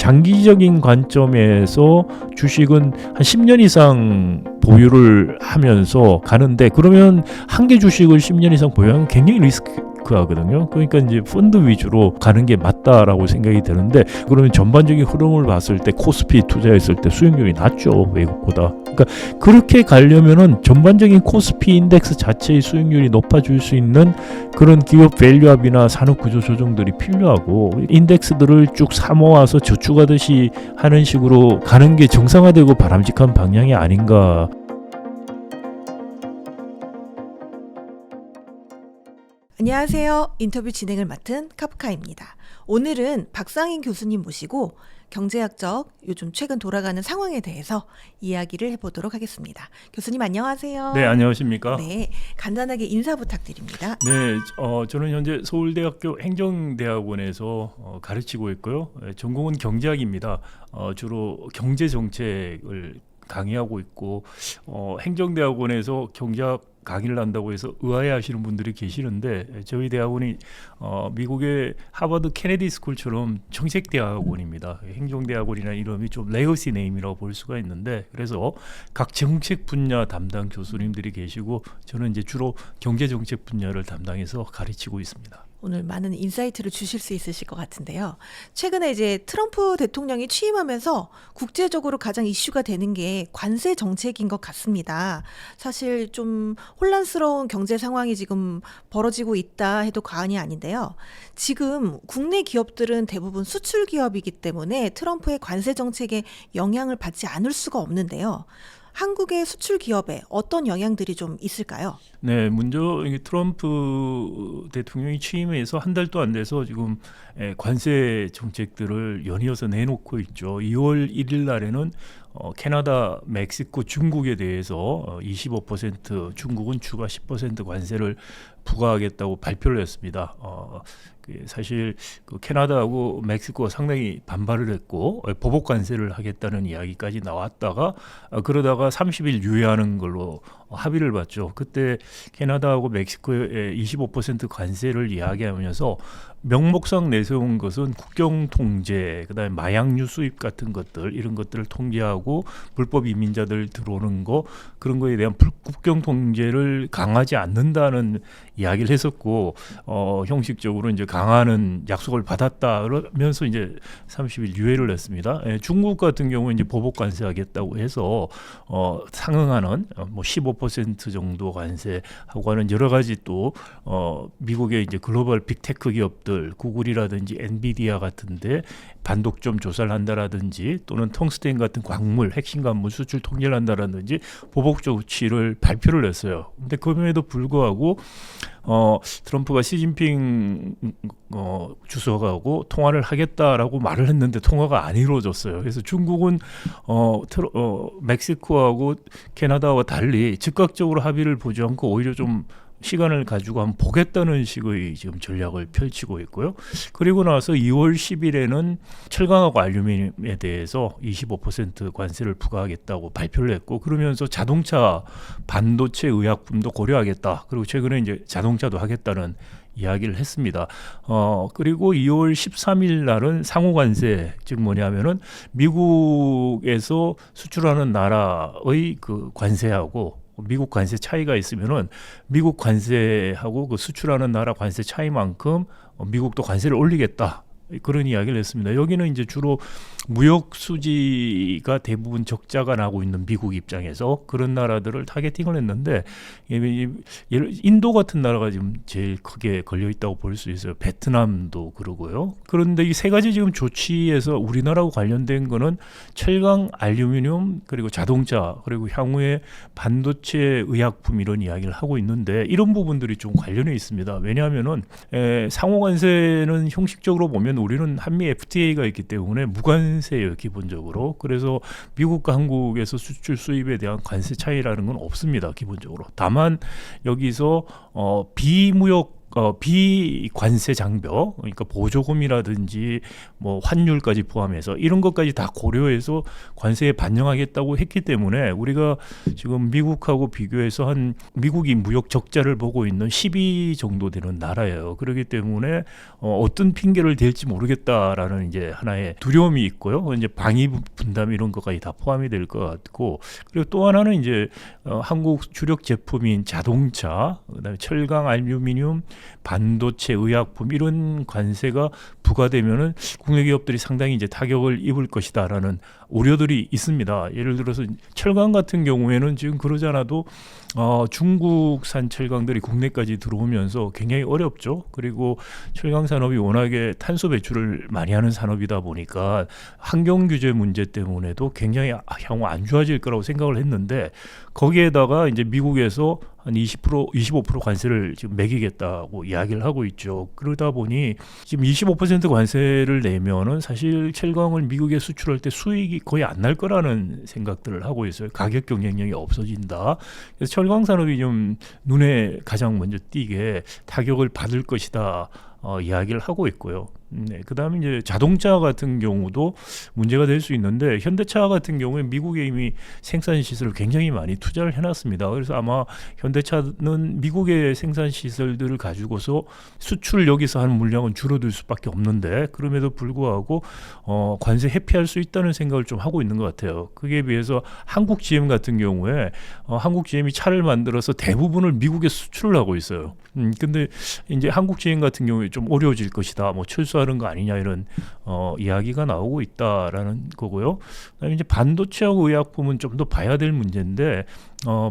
장기적인 관점에서 주식은 한 10년 이상 보유를 하면서 가는데, 그러면 한 개 주식을 10년 이상 보유하면 굉장히 리스크하거든요. 그러니까 이제 펀드 위주로 가는 게 맞다라고 생각이 드는데, 그러면 전반적인 흐름을 봤을 때 코스피 투자했을 때 수익률이 낮죠, 외국보다. 그러니까 그렇게 가려면은 전반적인 코스피 인덱스 자체의 수익률이 높아질 수 있는 그런 기업 밸류업이나 산업 구조 조정들이 필요하고, 인덱스들을 쭉 사모아서 저축하듯이 하는 식으로 가는 게 정상화되고 바람직한 방향이 아닌가. 안녕하세요. 인터뷰 진행을 맡은 카프카입니다. 오늘은 박상인 교수님 모시고 경제학적 요즘 최근 돌아가는 상황에 대해서 이야기를 해보도록 하겠습니다. 교수님 안녕하세요. 네, 안녕하십니까? 네, 간단하게 인사 부탁드립니다. 네, 저는 현재 서울대학교 행정대학원에서 가르치고 있고요. 전공은 경제학입니다. 주로 경제정책을 강의하고 있고, 행정대학원에서 경제학 강의를 한다고 해서 의아해하시는 분들이 계시는데, 저희 대학원이 미국의 하버드 케네디 스쿨처럼 정책대학원입니다. 행정대학원이나 이름이 좀 레거시 네임이라고 볼 수가 있는데, 그래서 각 정책 분야 담당 교수님들이 계시고, 저는 이제 주로 경제정책 분야를 담당해서 가르치고 있습니다. 오늘 많은 인사이트를 주실 수 있으실 것 같은데요. 최근에 이제 트럼프 대통령이 취임하면서 국제적으로 가장 이슈가 되는 게 관세 정책인 것 같습니다. 사실 좀 혼란스러운 경제 상황이 지금 벌어지고 있다 해도 과언이 아닌데요. 지금 국내 기업들은 대부분 수출 기업이기 때문에 트럼프의 관세 정책에 영향을 받지 않을 수가 없는데요. 한국의 수출 기업에 어떤 영향들이 좀 있을까요? 네, 먼저 트럼프 대통령이 취임해서 한 달도 안 돼서 지금 관세 정책들을 연이어서 내놓고 있죠. 2월 1일 날에는 캐나다, 멕시코, 중국에 대해서 25%, 중국은 추가 10% 관세를 부과하겠다고 발표를 했습니다. 사실 캐나다하고 멕시코가 상당히 반발을 했고 보복 관세를 하겠다는 이야기까지 나왔다가 그러다가 30일 유예하는 걸로 합의를 봤죠. 그때 캐나다하고 멕시코에 25% 관세를 이야기하면서 명목상 내세운 것은 국경 통제, 그다음에 마약류 수입 같은 것들, 이런 것들을 통제하고 불법 이민자들 들어오는 거, 그런 거에 대한 국경 통제를 강화하지 않는다는 이야기를 했었고, 형식적으로 이제 강화하는 약속을 받았다 그러면서 이제 30일 유예를 했습니다. 중국 같은 경우 이제 보복 관세하겠다고 해서 상응하는 뭐 15% 정도 관세하고 하는 여러 가지 또 미국의 이제 글로벌 빅테크 기업들, 구글이라든지 엔비디아 같은데 반독점 조사를 한다라든지, 또는 텅스텐 같은 광물, 핵심 광물 수출 통제를 한다라든지 보복 조치를 발표를 했어요. 근데 그럼에도 불구하고 트럼프가 시진핑 주석하고 통화를 하겠다라고 말을 했는데 통화가 안 이루어졌어요. 그래서 중국은 멕시코하고 캐나다와 달리 즉각적으로 합의를 보지 않고 오히려 좀 시간을 가지고 한번 보겠다는 식의 지금 전략을 펼치고 있고요. 그리고 나서 2월 10일에는 철강하고 알루미늄에 대해서 25% 관세를 부과하겠다고 발표를 했고, 그러면서 자동차, 반도체, 의약품도 고려하겠다. 그리고 최근에 이제 자동차도 하겠다는 이야기를 했습니다. 그리고 2월 13일 날은 상호관세, 즉 뭐냐면은 미국에서 수출하는 나라의 그 관세하고 미국 관세 차이가 있으면은 미국 관세하고 그 수출하는 나라 관세 차이만큼 미국도 관세를 올리겠다, 그런 이야기를 했습니다. 여기는 이제 주로 무역 수지가 대부분 적자가 나고 있는 미국 입장에서 그런 나라들을 타겟팅을 했는데, 인도 같은 나라가 지금 제일 크게 걸려 있다고 볼 수 있어요. 베트남도 그러고요. 그런데 이 세 가지 지금 조치에서 우리나라하고 관련된 거는 철강, 알루미늄, 그리고 자동차, 그리고 향후에 반도체, 의약품, 이런 이야기를 하고 있는데, 이런 부분들이 좀 관련해 있습니다. 왜냐하면은 상호관세는 형식적으로 보면 우리는 한미 FTA가 있기 때문에 무관세예요, 기본적으로. 그래서 미국과 한국에서 수출 수입에 대한 관세 차이라는 건 없습니다, 기본적으로. 다만 여기서 비무역 비관세 장벽, 그러니까 보조금이라든지 뭐 환율까지 포함해서 이런 것까지 다 고려해서 관세에 반영하겠다고 했기 때문에 우리가 지금 미국하고 비교해서 한 미국이 무역 적자를 보고 있는 10위 정도 되는 나라예요. 그렇기 때문에 어떤 핑계를 댈지 모르겠다라는 이제 하나의 두려움이 있고요. 이제 방위 분담 이런 것까지 다 포함이 될 것 같고, 그리고 또 하나는 이제 한국 주력 제품인 자동차, 그다음에 철강, 알루미늄, 반도체, 의약품 이런 관세가 부과되면은 국내 기업들이 상당히 이제 타격을 입을 것이다라는 우려들이 있습니다. 예를 들어서 철강 같은 경우에는 지금 그러지 않아도 중국산 철강들이 국내까지 들어오면서 굉장히 어렵죠. 그리고 철강 산업이 워낙에 탄소 배출을 많이 하는 산업이다 보니까 환경 규제 문제 때문에도 굉장히 향후 안 좋아질 거라고 생각을 했는데, 거기에다가 이제 미국에서 한 20%, 25% 관세를 지금 매기겠다고 이야기를 하고 있죠. 그러다 보니 지금 25% 관세를 내면은 사실 철강을 미국에 수출할 때 수익이 거의 안 날 거라는 생각들을 하고 있어요. 가격 경쟁력이 없어진다. 그래서 철강 산업이 좀 눈에 가장 먼저 띄게 타격을 받을 것이다. 이야기를 하고 있고요. 네, 그다음에 이제 자동차 같은 경우도 문제가 될 수 있는데, 현대차 같은 경우에 미국에 이미 생산 시설을 굉장히 많이 투자를 해놨습니다. 그래서 아마 현대차는 미국의 생산 시설들을 가지고서 수출 여기서 하는 물량은 줄어들 수밖에 없는데, 그럼에도 불구하고 관세 회피할 수 있다는 생각을 좀 하고 있는 것 같아요. 그에 비해서 한국 GM 같은 경우에 한국 GM이 차를 만들어서 대부분을 미국에 수출을 하고 있어요. 근데 이제 한국 GM 같은 경우에 좀 어려워질 것이다. 뭐 철수하는 거 아니냐 이런 이야기가 나오고 있다라는 거고요. 그다음에 이제 반도체하고 의약품은 좀 더 봐야 될 문제인데,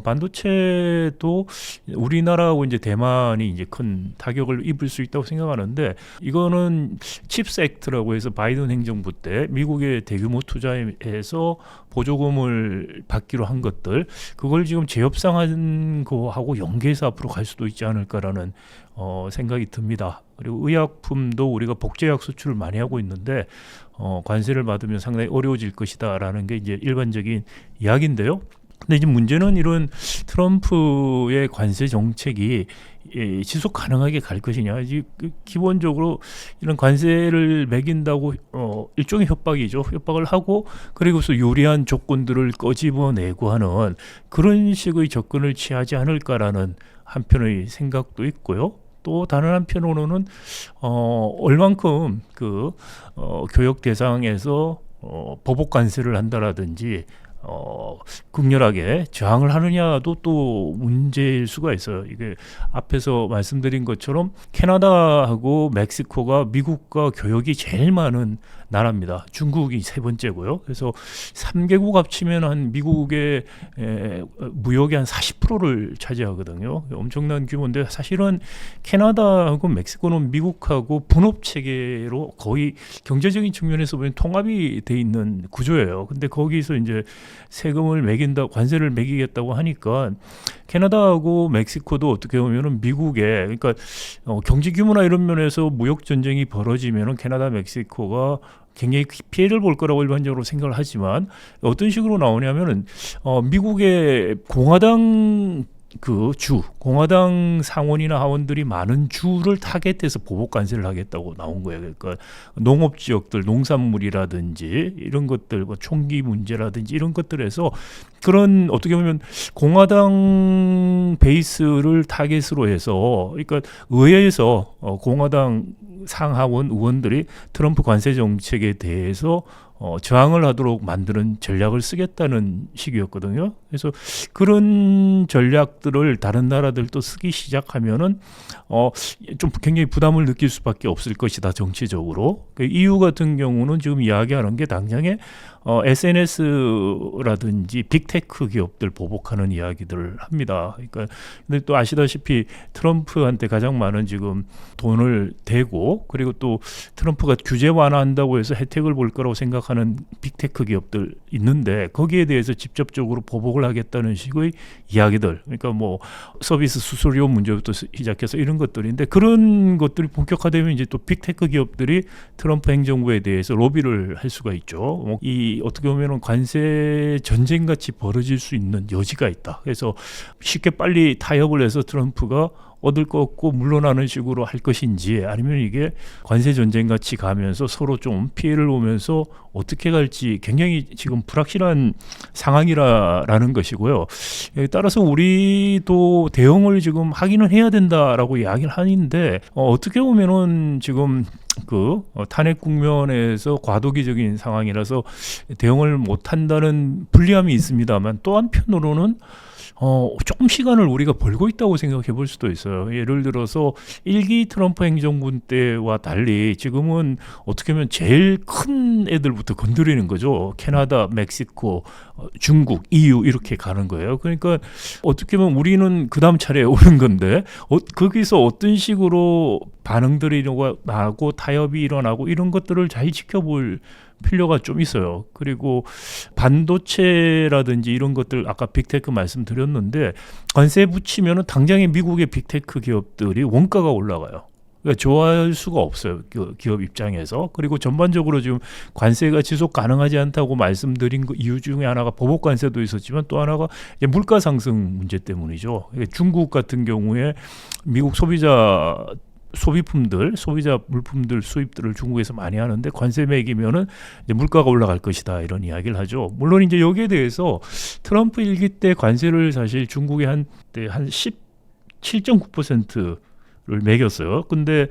반도체도 우리나라하고 이제 대만이 이제 큰 타격을 입을 수 있다고 생각하는데, 이거는 칩스 액트라고 해서 바이든 행정부 때 미국의 대규모 투자해서 보조금을 받기로 한 것들, 그걸 지금 재협상한 거하고 연계해서 앞으로 갈 수도 있지 않을까라는 생각이 듭니다. 그리고 의약품도 우리가 복제약 수출을 많이 하고 있는데 관세를 받으면 상당히 어려워질 것이다라는 게 이제 일반적인 이야기인데요. 근데 이제 문제는 이런 트럼프의 관세 정책이 지속 가능하게 갈 것이냐. 기본적으로 이런 관세를 매긴다고 일종의 협박이죠. 협박을 하고 그리고서 유리한 조건들을 꺼집어내고 하는 그런 식의 접근을 취하지 않을까라는 한편의 생각도 있고요. 또 다른 한편으로는 얼만큼 그 교역 대상에서 보복 관세를 한다라든지 극렬하게 저항을 하느냐도 또 문제일 수가 있어요. 이게 앞에서 말씀드린 것처럼 캐나다하고 멕시코가 미국과 교역이 제일 많은 나라입니다. 중국이 세 번째고요. 그래서 3개국 합치면 한 미국의 무역의 한 40%를 차지하거든요. 엄청난 규모인데, 사실은 캐나다하고 멕시코는 미국하고 분업 체계로 거의 경제적인 측면에서 보면 통합이 돼 있는 구조예요. 근데 거기서 이제 세금을 매긴다, 관세를 매기겠다고 하니까 캐나다하고 멕시코도 어떻게 보면은 미국에, 그러니까 경제 규모나 이런 면에서 무역 전쟁이 벌어지면은 캐나다, 멕시코가 굉장히 피해를 볼 거라고 일반적으로 생각을 하지만, 어떤 식으로 나오냐면은 미국의 공화당 공화당 상원이나 하원들이 많은 주를 타겟해서 보복 관세를 하겠다고 나온 거예요. 그러니까 농업 지역들, 농산물이라든지 이런 것들, 뭐 총기 문제라든지 이런 것들에서 그런 어떻게 보면 공화당 베이스를 타겟으로 해서, 그러니까 의회에서 공화당 상하원 의원들이 트럼프 관세 정책에 대해서 저항을 하도록 만드는 전략을 쓰겠다는 식이었거든요. 그래서 그런 전략들을 다른 나라들도 쓰기 시작하면은 좀 굉장히 부담을 느낄 수밖에 없을 것이다, 정치적으로. 그 EU 같은 경우는 지금 이야기하는 게 당장에 SNS라든지 빅테크 기업들 보복하는 이야기들을 합니다. 그러니까 근데 또 아시다시피 트럼프한테 가장 많은 지금 돈을 대고, 그리고 또 트럼프가 규제 완화한다고 해서 혜택을 볼 거라고 생각하는 빅테크 기업들 있는데, 거기에 대해서 직접적으로 보복을 하겠다는 식의 이야기들, 그러니까 뭐 서비스 수수료 문제부터 시작해서 이런 것들인데, 그런 것들이 본격화되면 이제 또 빅테크 기업들이 트럼프 행정부에 대해서 로비를 할 수가 있죠. 이 어떻게 보면 관세 전쟁 같이 벌어질 수 있는 여지가 있다. 그래서 쉽게 빨리 타협을 해서 트럼프가 얻을 거 없고 물러나는 식으로 할 것인지 아니면 이게 관세 전쟁 같이 가면서 서로 좀 피해를 오면서 어떻게 갈지 굉장히 지금 불확실한 상황이라는 것이고요. 따라서 우리도 대응을 지금 하기는 해야 된다라고 이야기를 하는데 어떻게 보면은 지금 탄핵 국면에서 과도기적인 상황이라서 대응을 못한다는 불리함이 있습니다만 또 한편으로는 조금 시간을 우리가 벌고 있다고 생각해 볼 수도 있어요. 예를 들어서 1기 트럼프 행정부 때와 달리 지금은 어떻게 보면 제일 큰 애들부터 건드리는 거죠. 캐나다, 멕시코, 중국, EU 이렇게 가는 거예요. 그러니까 어떻게 보면 우리는 그 다음 차례에 오는 건데 거기서 어떤 식으로 반응들이 일어나고 타협이 일어나고 이런 것들을 잘 지켜볼 필요가 좀 있어요. 그리고 반도체라든지 이런 것들 아까 빅테크 말씀드렸는데 관세 붙이면은 당장에 미국의 빅테크 기업들이 원가가 올라가요. 그러니까 좋아할 수가 없어요. 그 기업 입장에서. 그리고 전반적으로 지금 관세가 지속 가능하지 않다고 말씀드린 이유 중에 하나가 보복 관세도 있었지만 또 하나가 이제 물가 상승 문제 때문이죠. 그러니까 중국 같은 경우에 미국 소비자 물품들 수입들을 중국에서 많이 하는데 관세 매기면은 이제 물가가 올라갈 것이다 이런 이야기를 하죠. 물론 이제 여기에 대해서 트럼프 일기 때 관세를 사실 중국에 한 17.9%를 매겼어요. 근데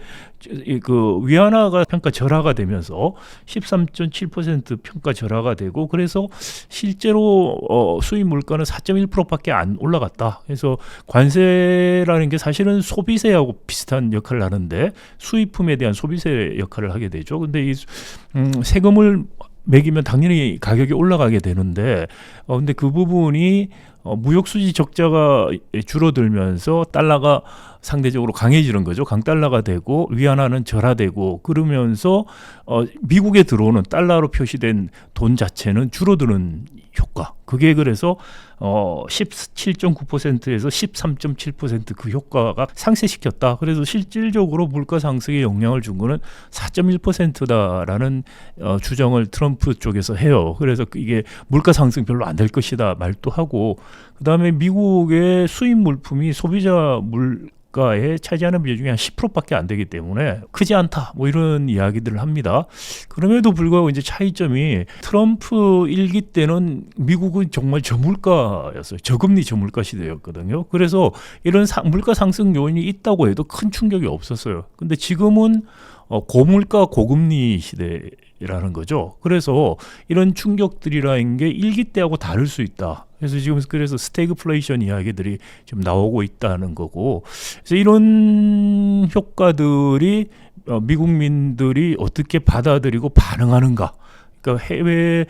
그 위안화가 평가 절하가 되면서 13.7% 평가 절하가 되고 그래서 실제로 수입 물가는 4.1%밖에 안 올라갔다. 그래서 관세라는 게 사실은 소비세하고 비슷한 역할을 하는데 수입품에 대한 소비세 역할을 하게 되죠. 근데 이 세금을 매기면 당연히 가격이 올라가게 되는데 근데 그 부분이 무역 수지 적자가 줄어들면서 달러가 상대적으로 강해지는 거죠. 강달러가 되고 위안화는 절하되고 그러면서 미국에 들어오는 달러로 표시된 돈 자체는 줄어드는 효과. 그게 그래서 17.9%에서 13.7% 그 효과가 상쇄시켰다. 그래서 실질적으로 물가 상승에 영향을 준 거는 4.1%다라는 주장을 트럼프 쪽에서 해요. 그래서 이게 물가 상승 별로 안 될 것이다 말도 하고 그다음에 미국의 수입 물품이 소비자 물가에 차지하는 비중이 한 10%밖에 안 되기 때문에 크지 않다. 뭐 이런 이야기들을 합니다. 그럼에도 불구하고 이제 차이점이 트럼프 일기 때는 미국은 정말 저물가였어요. 저금리 저물가 시대였거든요. 그래서 이런 물가 상승 요인이 있다고 해도 큰 충격이 없었어요. 근데 지금은 고물가 고금리 시대라는 거죠. 그래서 이런 충격들이라는 게 일기 때하고 다를 수 있다. 그래서 지금 스태그플레이션 이야기들이 좀 나오고 있다는 거고, 그래서 이런 효과들이 미국민들이 어떻게 받아들이고 반응하는가. 그러니까 해외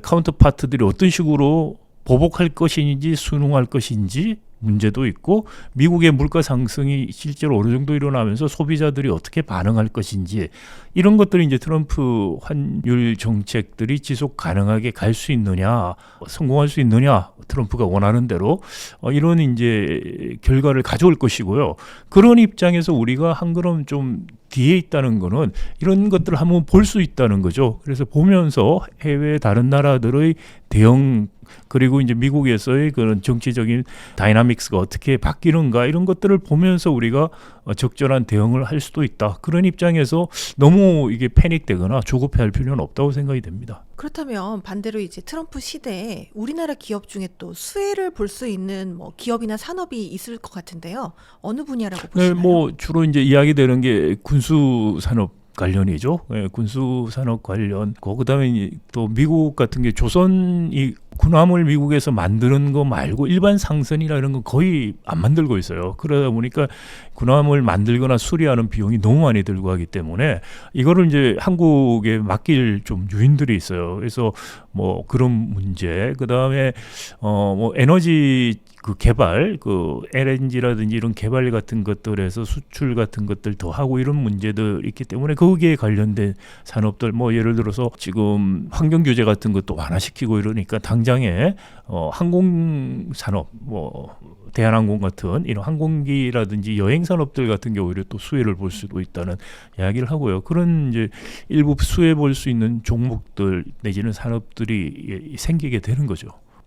카운터파트들이 어떤 식으로 보복할 것인지 순응할 것인지 문제도 있고 미국의 물가 상승이 실제로 어느 정도 일어나면서 소비자들이 어떻게 반응할 것인지 이런 것들이 이제 트럼프 환율 정책들이 지속 가능하게 갈 수 있느냐 성공할 수 있느냐 트럼프가 원하는 대로 이런 이제 결과를 가져올 것이고요. 그런 입장에서 우리가 한 걸음 좀 뒤에 있다는 거는 이런 것들을 한번 볼 수 있다는 거죠. 그래서 보면서 해외 다른 나라들의 대응 그리고 이제 미국에서의 그런 정치적인 다이나믹스가 어떻게 바뀌는가 이런 것들을 보면서 우리가 적절한 대응을 할 수도 있다. 그런 입장에서 너무 이게 패닉되거나 조급해할 필요는 없다고 생각이 됩니다. 그렇다면 반대로 이제 트럼프 시대에 우리나라 기업 중에 또 수혜를 볼 수 있는 뭐 기업이나 산업이 있을 것 같은데요. 어느 분야라고 보시나요? 네, 뭐 주로 이제 이야기되는 게 군수 산업 관련이죠. 예, 군수 산업 관련. 그다음에 또 미국 같은 게 조선이 군함을 미국에서 만드는 거 말고 일반 상선이나 이런 건 거의 안 만들고 있어요. 그러다 보니까 군함을 만들거나 수리하는 비용이 너무 많이 들고 하기 때문에 이거를 이제 한국에 맡길 좀 요인들이 있어요. 그래서 뭐 그런 문제, 그다음에 뭐 에너지 그 개발, 그 LNG라든지 이런 개발 같은 것들에서 수출 같은 것들 더 하고 이런 문제들 있기 때문에 거기에 관련된 산업들 뭐 예를 들어서 지금 환경 규제 같은 것도 완화시키고 이러니까 당장에 항공 산업 뭐 대한항공 같은 이런 항공기라든지 여행 산업들 같은 게 오히려 또 수혜를 볼 수도 있다는 이야기를 하고요. 그런 이제 일부 수혜 볼 수 있는 종목들 내지는 산업들이 생기게 되는 거죠.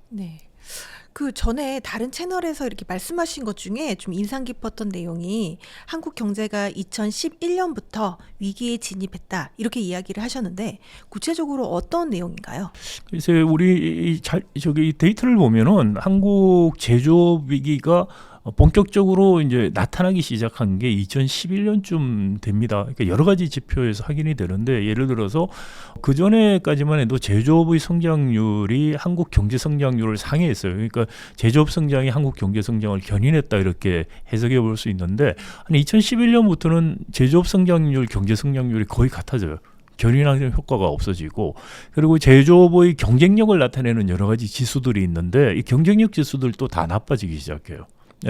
네. 그 전에 다른 채널에서 이렇게 말씀하신 것 중에 좀 인상 깊었던 내용이 한국 경제가 2011년부터 위기에 진입했다 이렇게 이야기를 하셨는데 구체적으로 어떤 내용인가요? 그래서 우리 저기 데이터를 보면은 한국 제조업 위기가 본격적으로 이제 나타나기 시작한 게 2011년쯤 됩니다. 그러니까 여러 가지 지표에서 확인이 되는데 예를 들어서 그 전에까지만 해도 제조업의 성장률이 한국 경제 성장률을 상회했어요. 그러니까 제조업 성장이 한국 경제 성장을 견인했다 이렇게 해석해 볼 수 있는데 한 2011년부터는 제조업 성장률, 경제 성장률이 거의 같아져요. 견인하는 효과가 없어지고 그리고 제조업의 경쟁력을 나타내는 여러 가지 지수들이 있는데 이 경쟁력 지수들도 다 나빠지기 시작해요.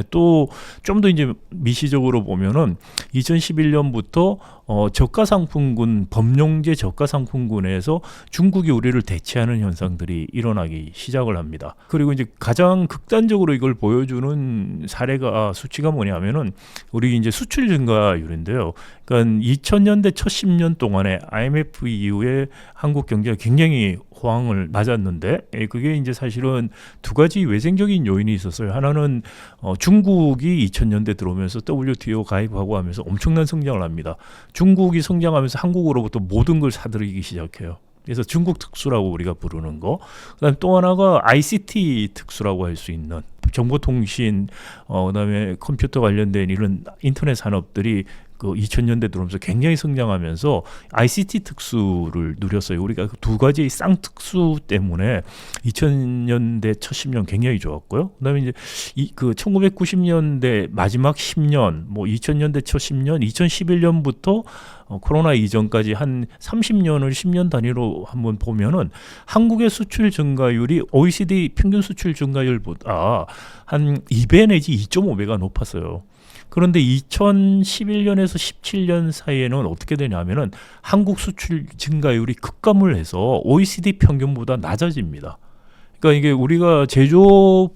또 좀 더 이제 미시적으로 보면은 2011년부터 저가 상품군 범용제 저가 상품군에서 중국이 우리를 대체하는 현상들이 일어나기 시작을 합니다. 그리고 이제 가장 극단적으로 이걸 보여주는 사례가 수치가 뭐냐면은 우리 이제 수출 증가율인데요. 그러니까 2000년대 첫 10년 동안에 IMF 이후에 한국 경제가 굉장히 호황을 맞았는데 그게 이제 사실은 두 가지 외생적인 요인이 있었어요. 하나는 중국이 2000년대 들어오면서 WTO 가입하고 하면서 엄청난 성장을 합니다. 중국이 성장하면서 한국으로부터 모든 걸 사들이기 시작해요. 그래서 중국 특수라고 우리가 부르는 거. 그다음 또 하나가 ICT 특수라고 할 수 있는 정보통신, 그다음에 컴퓨터 관련된 이런 인터넷 산업들이 그 2000년대 들어오면서 굉장히 성장하면서 ICT 특수를 누렸어요. 우리가 그 두 가지의 쌍특수 때문에 2000년대 첫 10년 굉장히 좋았고요. 그다음에 이제 그 1990년대 마지막 10년, 뭐 2000년대 첫 10년, 2011년부터 코로나 이전까지 한 30년을 10년 단위로 한번 보면은 한국의 수출 증가율이 OECD 평균 수출 증가율보다 한 2배 내지 2.5배가 높았어요. 그런데 2011년에서 17년 사이에는 어떻게 되냐면은 한국 수출 증가율이 급감을 해서 OECD 평균보다 낮아집니다. 그러니까 이게 우리가 제조업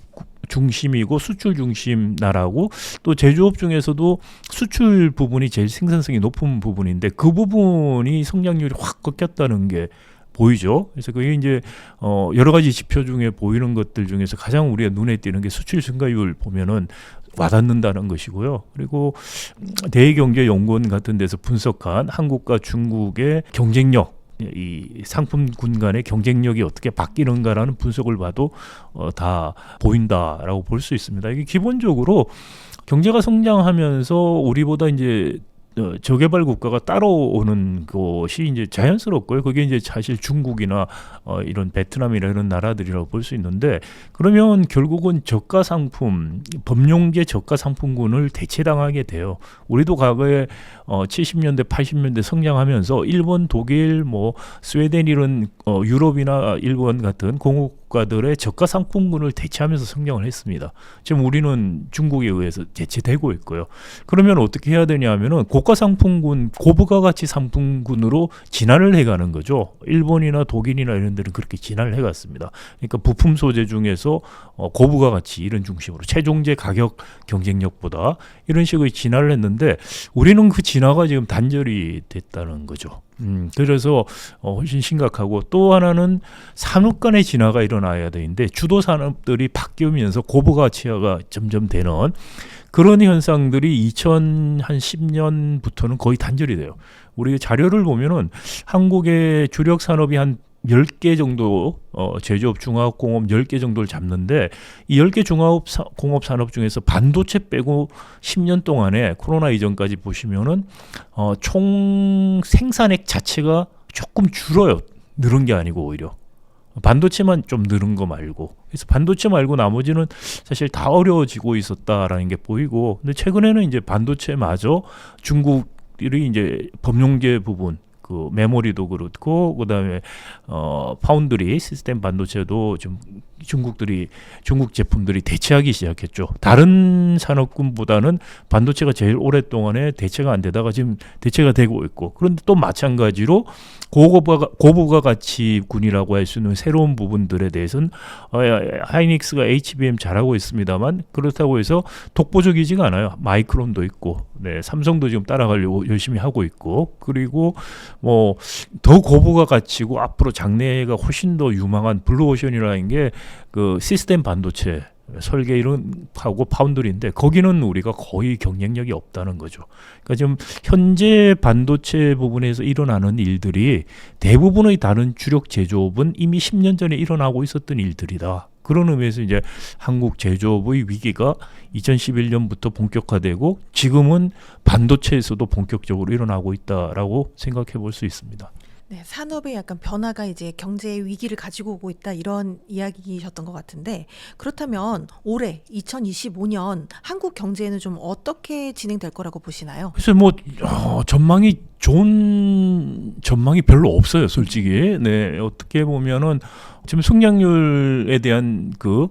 중심이고 수출 중심 나라고 또 제조업 중에서도 수출 부분이 제일 생산성이 높은 부분인데 그 부분이 성장률이 확 꺾였다는 게 보이죠. 그래서 그게 이제 여러 가지 지표 중에 보이는 것들 중에서 가장 우리가 눈에 띄는 게 수출 증가율 보면은 와닿는다는 것이고요. 그리고 대경제연구원 같은 데서 분석한 한국과 중국의 경쟁력, 이 상품군 간의 경쟁력이 어떻게 바뀌는가라는 분석을 봐도 다 보인다라고 볼 수 있습니다. 이게 기본적으로 경제가 성장하면서 우리보다 이제 저개발 국가가 따라오는 것이 이제 자연스럽고요. 그게 이제 사실 중국이나 이런 베트남이나 이런 나라들이라고 볼 수 있는데 그러면 결국은 저가 상품, 범용제 저가 상품군을 대체당하게 돼요. 우리도 과거에 70년대, 80년대 성장하면서 일본, 독일, 뭐 스웨덴 이런 유럽이나 일본 같은 공업 국가들의 저가 상품군을 대체하면서 성장을 했습니다. 지금 우리는 중국에 의해서 대체되고 있고요. 그러면 어떻게 해야 되냐면은 고가 상품군, 고부가 가치 상품군으로 진화를 해가는 거죠. 일본이나 독일이나 이런 데는 그렇게 진화를 해갔습니다. 그러니까 부품 소재 중에서 고부가 가치 이런 중심으로 최종재 가격 경쟁력보다 이런 식의 진화를 했는데 우리는 그 진화가 지금 단절이 됐다는 거죠. 그래서 훨씬 심각하고 또 하나는 산업 간의 진화가 일어나야 되는데 주도 산업들이 바뀌면서 고부가치화가 점점 되는 그런 현상들이 2010년부터는 거의 단절이 돼요. 우리 자료를 보면은 한국의 주력 산업이 한 10개 정도 제조업, 중화업, 공업 10개 정도를 잡는데 이 10개 중화업, 공업 산업 중에서 반도체 빼고 10년 동안에 코로나 이전까지 보시면은 총 생산액 자체가 조금 줄어요. 늘은 게 아니고 오히려. 반도체만 좀 늘은 거 말고. 그래서 반도체 말고 나머지는 사실 다 어려워지고 있었다라는 게 보이고 근데 최근에는 이제 반도체마저 중국들이 이제 범용제 부분 그 메모리도 그렇고 그다음에 파운드리 시스템 반도체도 좀 중국 제품들이 대체하기 시작했죠. 다른 산업군보다는 반도체가 제일 오랫동안에 대체가 안 되다가 지금 대체가 되고 있고 그런데 또 마찬가지로 고부가 가치군이라고 할 수 있는 새로운 부분들에 대해서는 하이닉스가 HBM 잘하고 있습니다만 그렇다고 해서 독보적이지가 않아요. 마이크론도 있고 네, 삼성도 지금 따라가려고 열심히 하고 있고 그리고 뭐 더 고부가 가치고 앞으로 장래가 훨씬 더 유망한 블루오션이라는 게 그 시스템 반도체 설계 이런 하고 파운드리인데 거기는 우리가 거의 경쟁력이 없다는 거죠. 그러니까 지금 현재 반도체 부분에서 일어나는 일들이 대부분의 다른 주력 제조업은 이미 10년 전에 일어나고 있었던 일들이다. 그런 의미에서 이제 한국 제조업의 위기가 2011년부터 본격화되고 지금은 반도체에서도 본격적으로 일어나고 있다라고 생각해 볼 수 있습니다. 네, 산업의 약간 변화가 이제 경제의 위기를 가지고 오고 있다 이런 이야기셨던 것 같은데 그렇다면 올해 2025년 한국 경제는 좀 어떻게 진행될 거라고 보시나요? 그래서 뭐 전망이 좋은 전망이 별로 없어요, 솔직히. 네, 어떻게 보면은 지금 성장률에 대한 그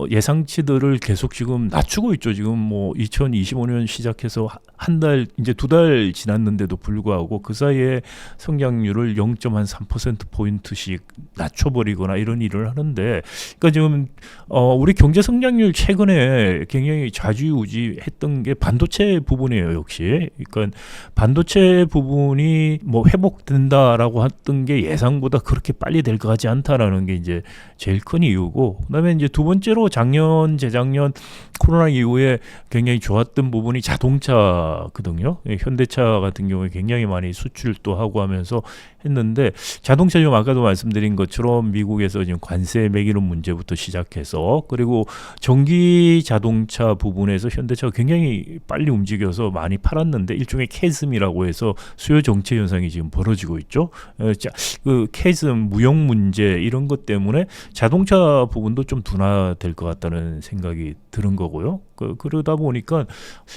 예상치들을 계속 지금 낮추고 있죠. 지금 뭐 2025년 시작해서 한 달 이제 2달 지났는데도 불구하고 그 사이에 성장률을 0.3% 포인트씩 낮춰버리거나 이런 일을 하는데, 그러니까 지금 우리 경제 성장률 최근에 굉장히 좌지우지했던 게 반도체 부분이에요, 역시. 그러니까 반도체 부분이 뭐 회복된다라고 했던 게 예상보다 그렇게 빨리 될 것 같지 않다라는 게 이제 제일 큰 이유고, 그다음에 이제 두 번째로 작년 재작년 코로나 이후에 굉장히 좋았던 부분이 자동차거든요. 현대차 같은 경우에 굉장히 많이 수출도 하고 하면서 했는데, 자동차 좀 아까도 말씀드린 것처럼 미국에서 지금 관세 매기는 문제부터 시작해서, 그리고 전기 자동차 부분에서 현대차가 굉장히 빨리 움직여서 많이 팔았는데 일종의 캐즘이라고 해서 수요 정체 현상이 지금 벌어지고 있죠. 그 캐즘 무역 문제 이런 것 때문에 자동차 부분도 좀 둔화될 것 같다는 생각이 드는 거고요. 그러다 보니까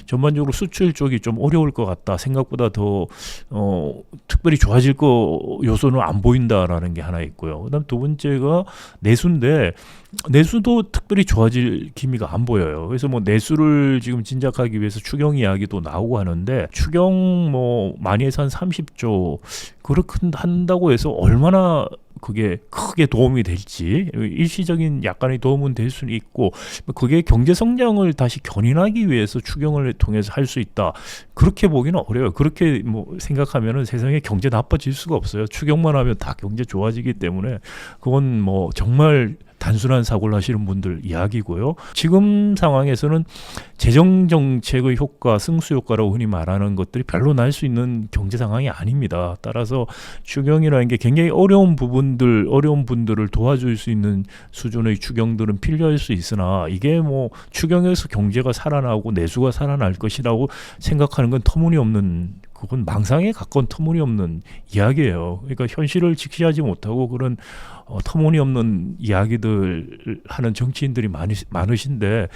전반적으로 수출 쪽이 좀 어려울 것 같다. 생각보다 더 특별히 좋아질 거 요소는 안 보인다라는 게 하나 있고요. 그다음 두 번째가 내수인데 내수도 특별히 좋아질 기미가 안 보여요. 그래서 뭐 내수를 지금 진작하기 위해서 추경 이야기도 나오고 하는데, 추경 뭐 많이 해서 한 30조 그렇게 한다고 해서 얼마나 그게 크게 도움이 될지, 일시적인 약간의 도움은 될 수는 있고, 그게 경제 성장을 다시 견인하기 위해서 추경을 통해서 할 수 있다, 그렇게 보기는 어려워요. 그렇게 뭐 생각하면은 세상에 경제 나빠질 수가 없어요. 추경만 하면 다 경제 좋아지기 때문에 그건 뭐 정말 단순한 사고를 하시는 분들 이야기고요. 지금 상황에서는 재정 정책의 효과, 승수 효과라고 흔히 말하는 것들이 별로 날 수 있는 경제 상황이 아닙니다. 따라서 추경이라는 게 굉장히 어려운 분들을 도와줄 수 있는 수준의 추경들은 필요할 수 있으나, 이게 뭐 추경에서 경제가 살아나고 내수가 살아날 것이라고 생각하는 건 그건 망상에 가까운 터무니없는 이야기예요. 그러니까 현실을 직시하지 못하고 그런 터무니없는 이야기들 하는 정치인들이 많으신데,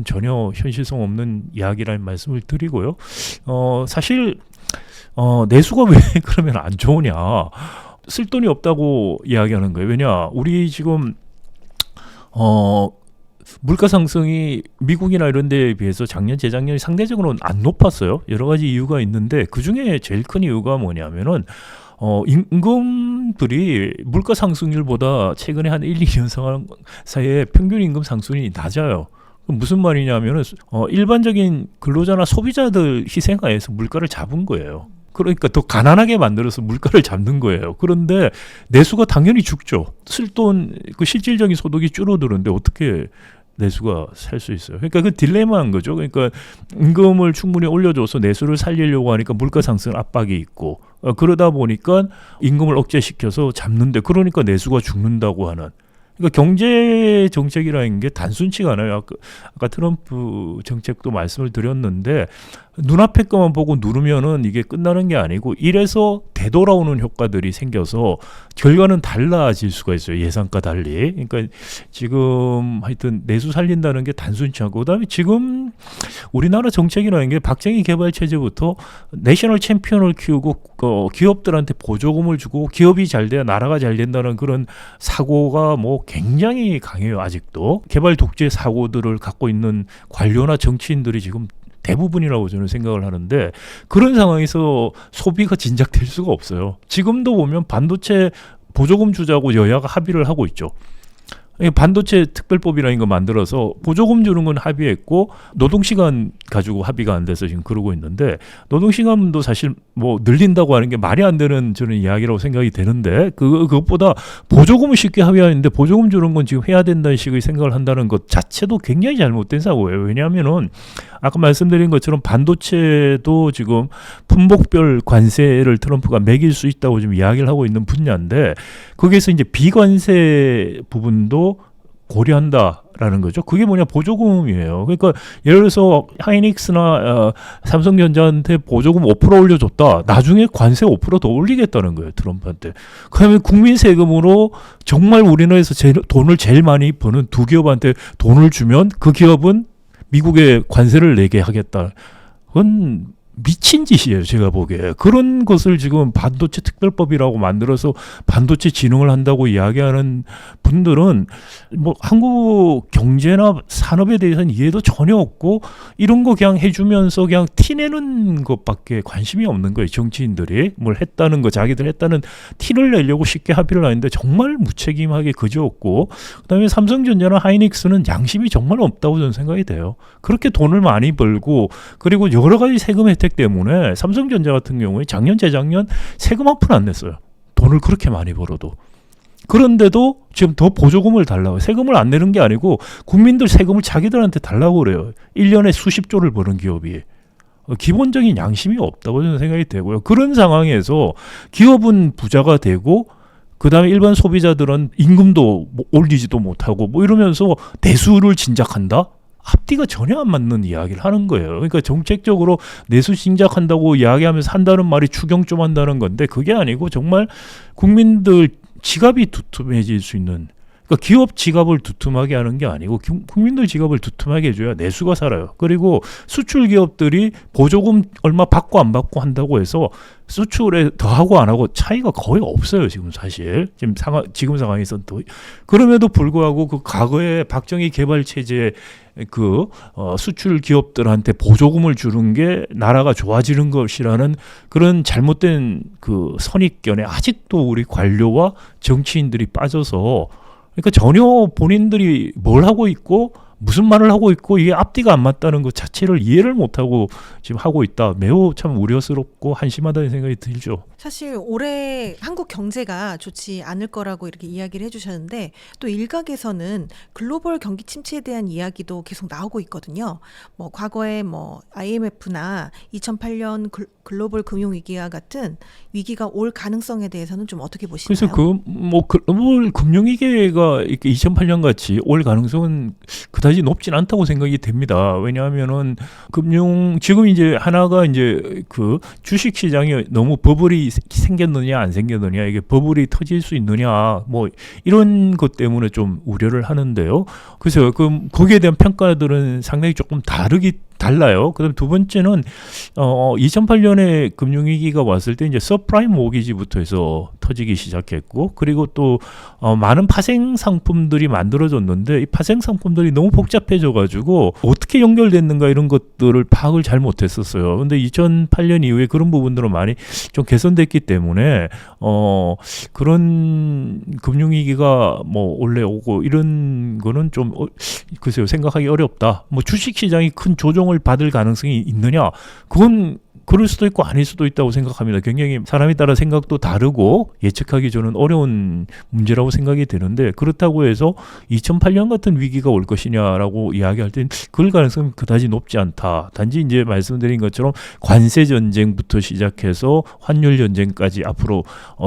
전혀 현실성 없는 이야기라는 말씀을 드리고요. 사실 내수가 왜 그러면 안 좋으냐? 쓸 돈이 없다고 이야기하는 거예요. 왜냐? 우리 지금 물가 상승이 미국이나 이런 데에 비해서 작년, 재작년이 상대적으로는 안 높았어요. 여러 가지 이유가 있는데 그중에 제일 큰 이유가 뭐냐면은 임금들이 물가 상승률보다 최근에 한 1, 2년 사이에 평균 임금 상승이 낮아요. 무슨 말이냐면은 일반적인 근로자나 소비자들 희생하에서 물가를 잡은 거예요. 그러니까 더 가난하게 만들어서 물가를 잡는 거예요. 그런데 내수가 당연히 죽죠. 쓸 돈, 그 실질적인 소득이 줄어드는데 어떻게 내수가 살 수 있어요. 그러니까 그 딜레마인 거죠. 그러니까 임금을 충분히 올려줘서 내수를 살리려고 하니까 물가 상승 압박이 있고, 그러다 보니까 임금을 억제시켜서 잡는데, 그러니까 내수가 죽는다고 하는. 그러니까 경제 정책이라는 게 단순치가 않아요. 아까 트럼프 정책도 말씀을 드렸는데, 눈앞에 것만 보고 누르면은 이게 끝나는 게 아니고 이래서 되돌아오는 효과들이 생겨서 결과는 달라질 수가 있어요. 예상과 달리. 그러니까 지금 하여튼 내수 살린다는 게 단순치 않고, 그다음에 지금 우리나라 정책이라는 게 박정희 개발 체제부터 내셔널 챔피언을 키우고 기업들한테 보조금을 주고 기업이 잘 돼야 나라가 잘 된다는 그런 사고가 뭐 굉장히 강해요. 아직도 개발 독재 사고들을 갖고 있는 관료나 정치인들이 지금 대부분이라고 저는 생각을 하는데, 그런 상황에서 소비가 진작될 수가 없어요. 지금도 보면 반도체 보조금 주자고 여야가 합의를 하고 있죠. 반도체 특별법이라는 거 만들어서 보조금 주는 건 합의했고 노동시간 가지고 합의가 안 돼서 지금 그러고 있는데 노동시간도 사실 뭐 늘린다고 하는 게 말이 안 되는 저는 이야기라고 생각이 되는데 그것보다 보조금을 쉽게 합의하는데 보조금 주는 건 지금 해야 된다는 식의 생각을 한다는 것 자체도 굉장히 잘못된 사고예요. 왜냐하면은 아까 말씀드린 것처럼 반도체도 지금 품목별 관세를 트럼프가 매길 수 있다고 지금 이야기를 하고 있는 분야인데 거기에서 이제 비관세 부분도 고려한다라는 거죠. 그게 뭐냐 보조금이에요. 그러니까 예를 들어서 하이닉스나 삼성전자한테 보조금 5% 올려줬다. 나중에 관세 5%더 올리겠다는 거예요. 트럼프한테. 그다음에 국민 세금으로 정말 우리나라에서 돈을 제일 많이 버는 두 기업한테 돈을 주면 그 기업은 미국에 관세를 내게 하겠다. 그건 미친 짓이에요. 제가 보기에. 그런 것을 지금 반도체 특별법이라고 만들어서 반도체 진흥을 한다고 이야기하는 분들은 뭐 한국 경제나 산업에 대해서는 이해도 전혀 없고 이런 거 그냥 해주면서 그냥 티내는 것밖에 관심이 없는 거예요. 정치인들이 뭘 했다는 거 자기들 했다는 티를 내려고 쉽게 합의를 하는데 정말 무책임하게 그지없고 그다음에 삼성전자나 하이닉스는 양심이 정말 없다고 저는 생각이 돼요. 그렇게 돈을 많이 벌고 그리고 여러 가지 세금 혜택 때문에 삼성전자 같은 경우에 작년 재작년 세금 한 푼 안 냈어요. 돈을 그렇게 많이 벌어도. 그런데도 지금 더 보조금을 달라고 세금을 안 내는 게 아니고 국민들 세금을 자기들한테 달라고 그래요. 1년에 수십조를 버는 기업이. 기본적인 양심이 없다고 저는 생각이 되고요. 그런 상황에서 기업은 부자가 되고 그다음에 일반 소비자들은 임금도 올리지도 못하고 뭐 이러면서 내수를 진작한다? 앞뒤가 전혀 안 맞는 이야기를 하는 거예요. 그러니까 정책적으로 내수 진작한다고 이야기하면서 한다는 말이 추경 좀 한다는 건데 그게 아니고 정말 국민들 지갑이 두툼해질 수 있는 그러니까 기업 지갑을 두툼하게 하는 게 아니고 국민들 지갑을 두툼하게 해줘야 내수가 살아요. 그리고 수출 기업들이 보조금 얼마 받고 안 받고 한다고 해서 수출에 더 하고 안 하고 차이가 거의 없어요. 지금 사실 지금 상황에서는 또 그럼에도 불구하고 그 과거에 박정희 개발 체제 수출 기업들한테 보조금을 주는 게 나라가 좋아지는 것이라는 그런 잘못된 그 선입견에 아직도 우리 관료와 정치인들이 빠져서 그러니까 전혀 본인들이 뭘 하고 있고 무슨 말을 하고 있고 이게 앞뒤가 안 맞다는 것 자체를 이해를 못하고 지금 하고 있다. 매우 참 우려스럽고 한심하다는 생각이 들죠. 사실 올해 한국 경제가 좋지 않을 거라고 이렇게 이야기를 해주셨는데 또 일각에서는 글로벌 경기 침체에 대한 이야기도 계속 나오고 있거든요. 뭐 과거에 뭐 IMF나 2008년 글로벌 금융 위기와 같은 위기가 올 가능성에 대해서는 좀 어떻게 보시나요? 그래서 글로벌 금융 위기가 이렇게 2008년 같이 올 가능성은 그다지 높진 않다고 생각이 됩니다. 왜냐하면은 지금 이제 하나가 이제 그 주식 시장이 너무 버블이 생겼느냐 안 생겼느냐 이게 버블이 터질 수 있느냐 뭐 이런 것 때문에 좀 우려를 하는데요. 그래서 거기에 대한 평가들은 상당히 조금 달라요. 그다음 두 번째는 2008년에 금융위기가 왔을 때 이제 서프라임 모기지부터 해서 터지기 시작했고 그리고 또 많은 파생 상품들이 만들어졌는데 이 파생 상품들이 너무 복잡해져가지고 어떻게 연결됐는가 이런 것들을 파악을 잘 못했었어요. 근데 2008년 이후에 그런 부분들은 많이 좀 개선됐기 때문에 그런 금융위기가 뭐 원래 오고 이런 거는 좀 글쎄요 생각하기 어렵다. 뭐 주식시장이 큰 조정을 받을 가능성이 있느냐? 그건 그럴 수도 있고 아닐 수도 있다고 생각합니다. 굉장히 사람에 따라 생각도 다르고 예측하기 저는 어려운 문제라고 생각이 되는데 그렇다고 해서 2008년 같은 위기가 올 것이냐라고 이야기할 땐 그럴 가능성은 그다지 높지 않다. 단지 이제 말씀드린 것처럼 관세 전쟁부터 시작해서 환율 전쟁까지 앞으로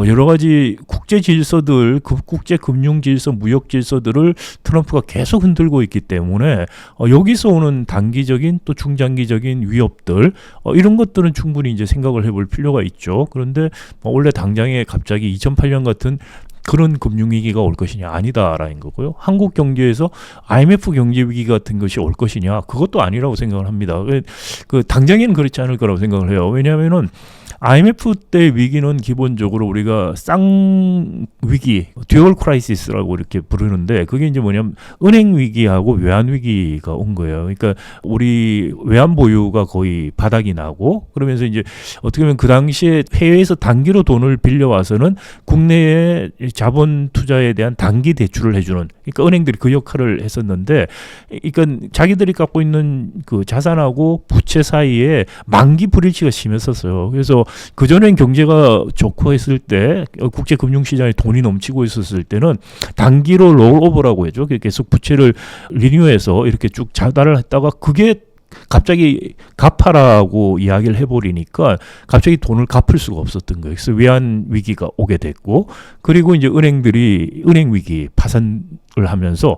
여러 가지 국제 질서들, 국제 금융 질서, 무역 질서들을 트럼프가 계속 흔들고 있기 때문에 여기서 오는 단기적인 또 중장기적인 위협들 이런 것들은 충분히 이제 생각을 해볼 필요가 있죠. 그런데 원래 당장에 갑자기 2008년 같은 그런 금융위기가 올 것이냐 아니다라는 거고요. 한국 경제에서 IMF 경제위기 같은 것이 올 것이냐 그것도 아니라고 생각을 합니다. 당장에는 그렇지 않을 거라고 생각을 해요. 왜냐하면은 IMF 때 위기는 기본적으로 우리가 쌍 위기, 듀얼 크라이시스라고 이렇게 부르는데 그게 이제 뭐냐면 은행 위기하고 외환 위기가 온 거예요. 그러니까 우리 외환 보유가 거의 바닥이 나고 그러면서 이제 어떻게 보면 그 당시에 해외에서 단기로 돈을 빌려와서는 국내의 자본 투자에 대한 단기 대출을 해주는 그러니까 은행들이 그 역할을 했었는데 그러니까 자기들이 갖고 있는 그 자산하고 부채 사이에 만기 불일치가 심했었어요. 그래서 그전엔 경제가 좋고 했을 때 국제 금융시장에 돈이 넘치고 있었을 때는 단기로 롤오버라고 해죠. 계속 부채를 리뉴해서 이렇게 쭉 자달을 했다가 그게 갑자기 갚아라고 이야기를 해버리니까 갑자기 돈을 갚을 수가 없었던 거예요. 그래서 외환 위기가 오게 됐고 그리고 이제 은행들이 은행 위기 파산을 하면서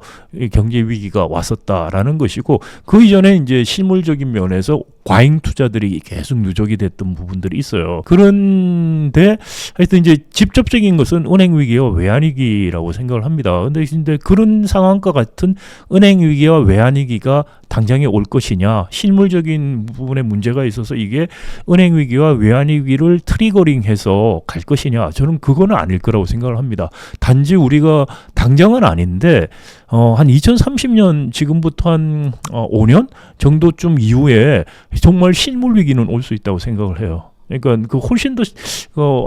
경제 위기가 왔었다라는 것이고 그 이전에 이제 실물적인 면에서 과잉 투자들이 계속 누적이 됐던 부분들이 있어요. 그런데 하여튼 이제 직접적인 것은 은행 위기와 외환 위기라고 생각을 합니다. 근데 그런 상황과 같은 은행 위기와 외환 위기가 당장에 올 것이냐 실물적인 부분에 문제가 있어서 이게 은행 위기와 외환 위기를 트리거링해서 갈 것이냐 저는 그거는 아닐 거라고 생각을 합니다. 단지 우리가 당장은 아닌데 한 2030년 지금부터 한 5년 정도쯤 이후에 정말 실물 위기는 올 수 있다고 생각을 해요. 그러니까 그 훨씬 더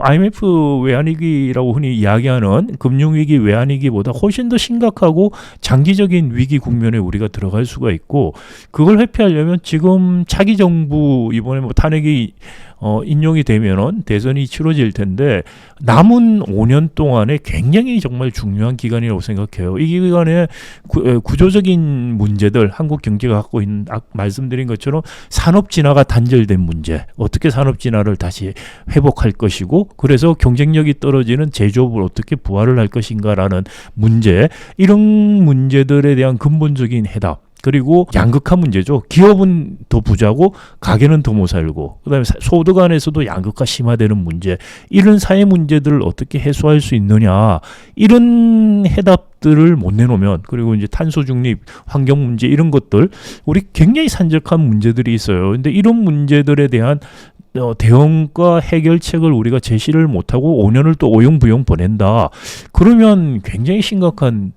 IMF 외환위기라고 흔히 이야기하는 금융위기 외환위기보다 훨씬 더 심각하고 장기적인 위기 국면에 우리가 들어갈 수가 있고 그걸 회피하려면 지금 차기 정부 이번에 뭐 탄핵이 인용이 되면은 대선이 치러질 텐데 남은 5년 동안에 굉장히 정말 중요한 기간이라고 생각해요. 이 기간에 구조적인 문제들 한국 경제가 갖고 있는 말씀드린 것처럼 산업 진화가 단절된 문제 어떻게 산업 진화를 다시 회복할 것이고 그래서 경쟁력이 떨어지는 제조업을 어떻게 부활을 할 것인가라는 문제 이런 문제들에 대한 근본적인 해답 그리고 양극화 문제죠. 기업은 더 부자고 가게는 더 못 살고 그다음에 소득 안에서도 양극화 심화되는 문제 이런 사회 문제들을 어떻게 해소할 수 있느냐 이런 해답들을 못 내놓으면 그리고 이제 탄소 중립 환경 문제 이런 것들 우리 굉장히 산적한 문제들이 있어요. 근데 이런 문제들에 대한 대응과 해결책을 우리가 제시를 못하고 5년을 또 오용부용 보낸다. 그러면 굉장히 심각한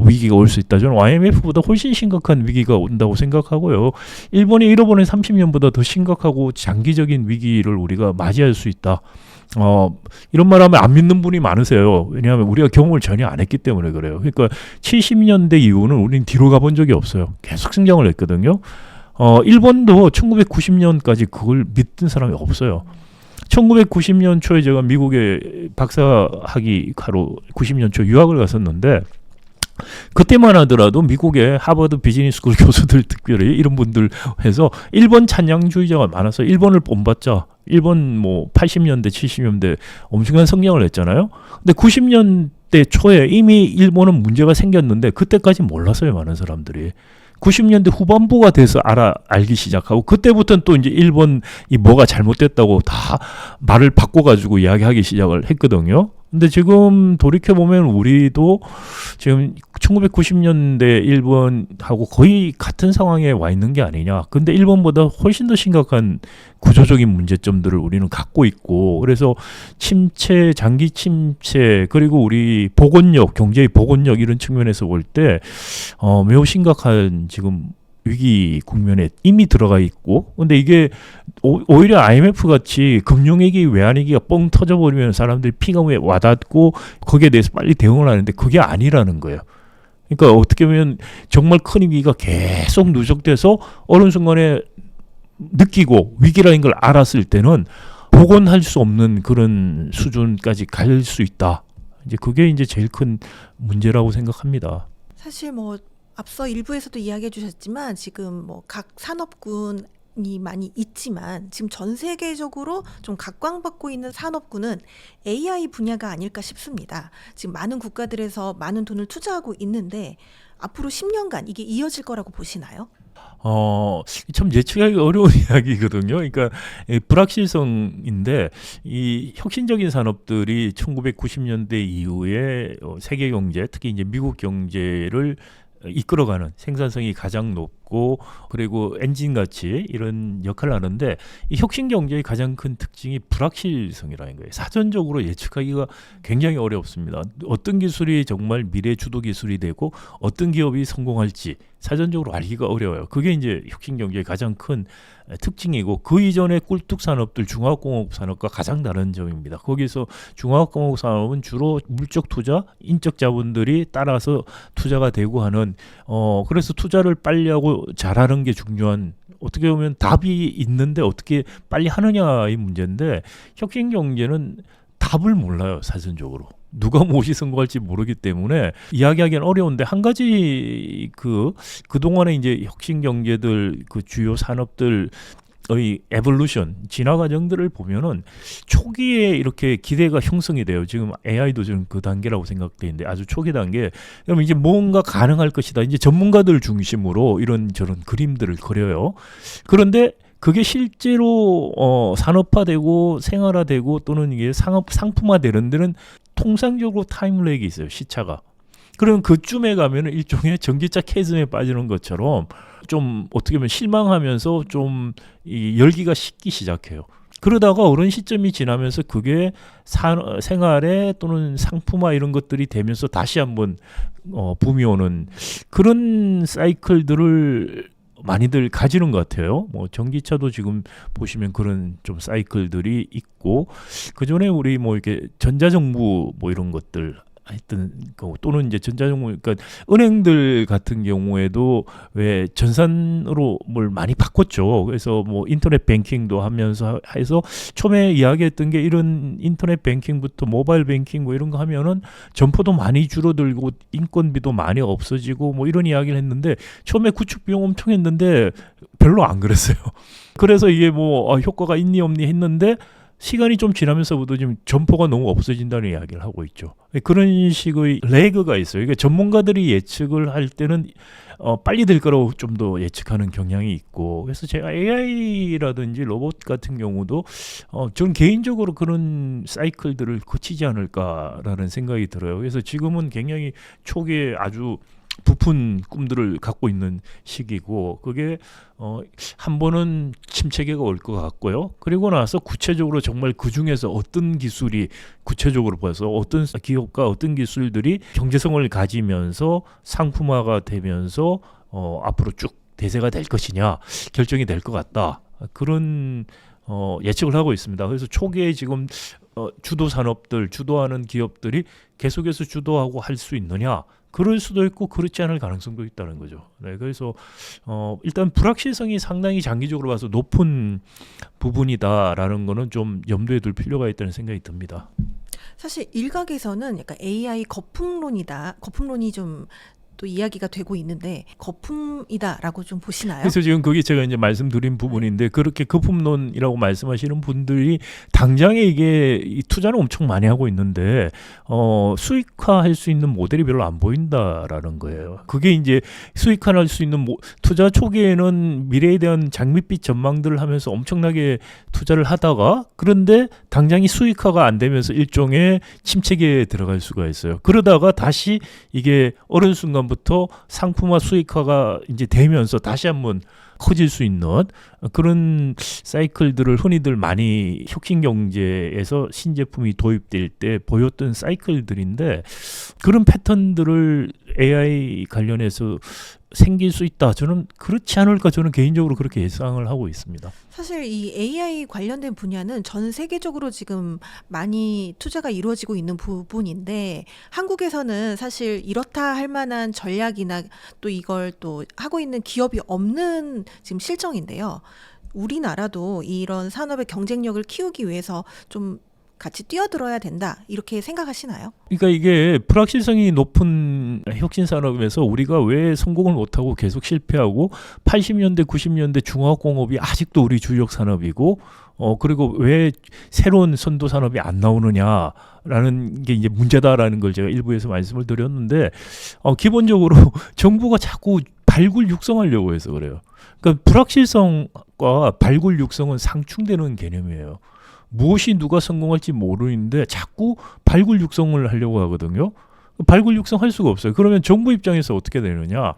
위기가 올 수 있다. 저는 IMF보다 훨씬 심각한 위기가 온다고 생각하고요. 일본이 잃어버린 30년보다 더 심각하고 장기적인 위기를 우리가 맞이할 수 있다. 이런 말 하면 안 믿는 분이 많으세요. 왜냐하면 우리가 경험을 전혀 안 했기 때문에 그래요. 그러니까 70년대 이후는 우리는 뒤로 가본 적이 없어요. 계속 성장을 했거든요. 일본도 1990년까지 그걸 믿던 사람이 없어요. 1990년 초에 제가 미국에 박사학위하러 90년 초 유학을 갔었는데 그때만 하더라도 미국의 하버드 비즈니스쿨 교수들 특별히 이런 분들 해서 일본 찬양주의자가 많아서 일본을 본받자. 일본 뭐 80년대 70년대 엄청난 성장을 했잖아요. 근데 90년대 초에 이미 일본은 문제가 생겼는데 그때까지 몰랐어요. 많은 사람들이. 90년대 후반부가 돼서 알기 시작하고 그때부터는 또 이제 일본이 뭐가 잘못됐다고 다 말을 바꿔가지고 이야기하기 시작을 했거든요. 근데 지금 돌이켜보면 우리도 지금 1990년대 일본하고 거의 같은 상황에 와 있는 게 아니냐. 근데 일본보다 훨씬 더 심각한 구조적인 문제점들을 우리는 갖고 있고 그래서 침체, 장기 침체 그리고 우리 보건력, 경제의 보건력 이런 측면에서 볼 때 매우 심각한 지금 위기 국면에 이미 들어가 있고 근데 이게 오히려 IMF 같이 금융위기 외환위기가 뻥 터져버리면 사람들이 피가 와닿고 거기에 대해서 빨리 대응을 하는데 그게 아니라는 거예요. 그러니까 어떻게 보면 정말 큰 위기가 계속 누적돼서 어느 순간에 느끼고 위기라는 걸 알았을 때는 복원할 수 없는 그런 수준까지 갈 수 있다. 이제 그게 이제 제일 큰 문제라고 생각합니다. 사실 뭐 앞서 일부에서도 이야기해 주셨지만 지금 뭐 각 산업군이 많이 있지만 지금 전 세계적으로 좀 각광받고 있는 산업군은 AI 분야가 아닐까 싶습니다. 지금 많은 국가들에서 많은 돈을 투자하고 있는데 앞으로 10년간 이게 이어질 거라고 보시나요? 참 예측하기 어려운 이야기거든요. 그러니까 불확실성인데 이 혁신적인 산업들이 1990년대 이후에 세계 경제, 특히 이제 미국 경제를 이끌어가는 생산성이 가장 높고 있고 그리고 엔진 같이 이런 역할을 하는데 이 혁신 경제의 가장 큰 특징이 불확실성이라는 거예요. 사전적으로 예측하기가 굉장히 어렵습니다. 어떤 기술이 정말 미래 주도 기술이 되고 어떤 기업이 성공할지 사전적으로 알기가 어려워요. 그게 이제 혁신 경제의 가장 큰 특징이고 그 이전의 꿀뚝 산업들 중화학공업 산업과 가장 다른 점입니다. 거기서 중화학공업 산업은 주로 물적 투자, 인적 자본들이 따라서 투자가 되고 하는 그래서 투자를 빨리 하고 잘하는 게 중요한 어떻게 보면 답이 있는데 어떻게 빨리 하느냐의 문제인데 혁신 경제는 답을 몰라요 사전적으로. 누가 무엇이 성공할지 모르기 때문에 이야기하기는 어려운데 한 가지 그동안에 이제 혁신 경제들 그 주요 산업들의 에볼루션 진화 과정들을 보면은 초기에 이렇게 기대가 형성이 돼요. 지금 AI도 저는 그 단계라고 생각되는데 아주 초기 단계. 그러면 이제 뭔가 가능할 것이다. 이제 전문가들 중심으로 이런 저런 그림들을 그려요. 그런데 그게 실제로 산업화되고 생활화되고 또는 이게 상품화되는 데는 통상적으로 타임렉이 있어요. 시차가. 그럼 그쯤에 가면은 일종의 전기차 캐즘에 빠지는 것처럼 좀 어떻게 보면 실망하면서 좀 이 열기가 식기 시작해요. 그러다가 어느 시점이 지나면서 그게 생활에 또는 상품화 이런 것들이 되면서 다시 한번 붐이 오는 그런 사이클들을 많이들 가지는 것 같아요. 뭐 전기차도 지금 보시면 그런 좀 사이클들이 있고 그 전에 우리 뭐 이렇게 전자정부 뭐 이런 것들 하여튼 또는 이제 전자정부 그러니까 은행들 같은 경우에도 왜 전산으로 뭘 많이 바꿨죠. 그래서 뭐 인터넷 뱅킹도 하면서 해서 처음에 이야기했던 게 이런 인터넷 뱅킹부터 모바일 뱅킹 뭐 이런 거 하면은 점포도 많이 줄어들고 인건비도 많이 없어지고 뭐 이런 이야기를 했는데 처음에 구축 비용 엄청 했는데 별로 안 그랬어요. 그래서 이게 뭐 효과가 있니 없니 했는데 시간이 좀 지나면서부터 지금 점포가 너무 없어진다는 이야기를 하고 있죠. 그런 식의 레그가 있어요. 그러니까 전문가들이 예측을 할 때는 빨리 될 거라고 좀 더 예측하는 경향이 있고 그래서 제가 AI라든지 로봇 같은 경우도 저는 개인적으로 그런 사이클들을 거치지 않을까라는 생각이 들어요. 그래서 지금은 굉장히 초기에 아주 부푼 꿈들을 갖고 있는 시기고 그게 한 번은 침체기가 올 것 같고요. 그리고 나서 구체적으로 정말 그 중에서 어떤 기술이 구체적으로 봐서 어떤 기업과 어떤 기술들이 경제성을 가지면서 상품화가 되면서 앞으로 쭉 대세가 될 것이냐 결정이 될 것 같다. 그런 예측을 하고 있습니다. 그래서 초기에 지금 주도 산업들, 주도하는 기업들이 계속해서 주도하고 할 수 있느냐? 그럴 수도 있고 그렇지 않을 가능성도 있다는 거죠. 네, 그래서 일단 불확실성이 상당히 장기적으로 봐서 높은 부분이다라는 거는 좀 염두에 둘 필요가 있다는 생각이 듭니다. 사실 일각에서는 약간 AI 거품론이 좀 또 이야기가 되고 있는데 거품이다라고 좀 보시나요? 그래서 지금 그게 제가 이제 말씀드린 부분인데 그렇게 거품론이라고 말씀하시는 분들이 당장에 이게 이 투자를 엄청 많이 하고 있는데 수익화할 수 있는 모델이 별로 안 보인다라는 거예요. 그게 이제 수익화할 수 있는 투자 초기에는 미래에 대한 장밋빛 전망들을 하면서 엄청나게 투자를 하다가 그런데 당장이 수익화가 안 되면서 일종의 침체기에 들어갈 수가 있어요. 그러다가 다시 이게 어느 순간 부터 상품화 수익화가 이제 되면서 다시 한번 커질 수 있는 그런 사이클들을 흔히들 많이 혁신 경제에서 신제품이 도입될 때 보였던 사이클들인데 그런 패턴들을 AI 관련해서 생길 수 있다. 저는 그렇지 않을까 저는 개인적으로 그렇게 예상을 하고 있습니다. 사실 이 AI 관련된 분야는 전 세계적으로 지금 많이 투자가 이루어지고 있는 부분인데 한국에서는 사실 이렇다 할 만한 전략이나 또 이걸 또 하고 있는 기업이 없는 지금 실정인데요. 우리나라도 이런 산업의 경쟁력을 키우기 위해서 좀 같이 뛰어들어야 된다 이렇게 생각하시나요? 그러니까 이게 불확실성이 높은 혁신 산업에서 우리가 왜 성공을 못하고 계속 실패하고 80년대 90년대 중화공업이 아직도 우리 주력 산업이고 그리고 왜 새로운 선도 산업이 안 나오느냐라는 게 이제 문제다라는 걸 제가 일부에서 말씀을 드렸는데 기본적으로 정부가 자꾸 발굴 육성하려고 해서 그래요. 그러니까 불확실성과 발굴 육성은 상충되는 개념이에요. 무엇이 누가 성공할지 모르는데 자꾸 발굴 육성을 하려고 하거든요. 발굴 육성할 수가 없어요. 그러면 정부 입장에서 어떻게 되느냐?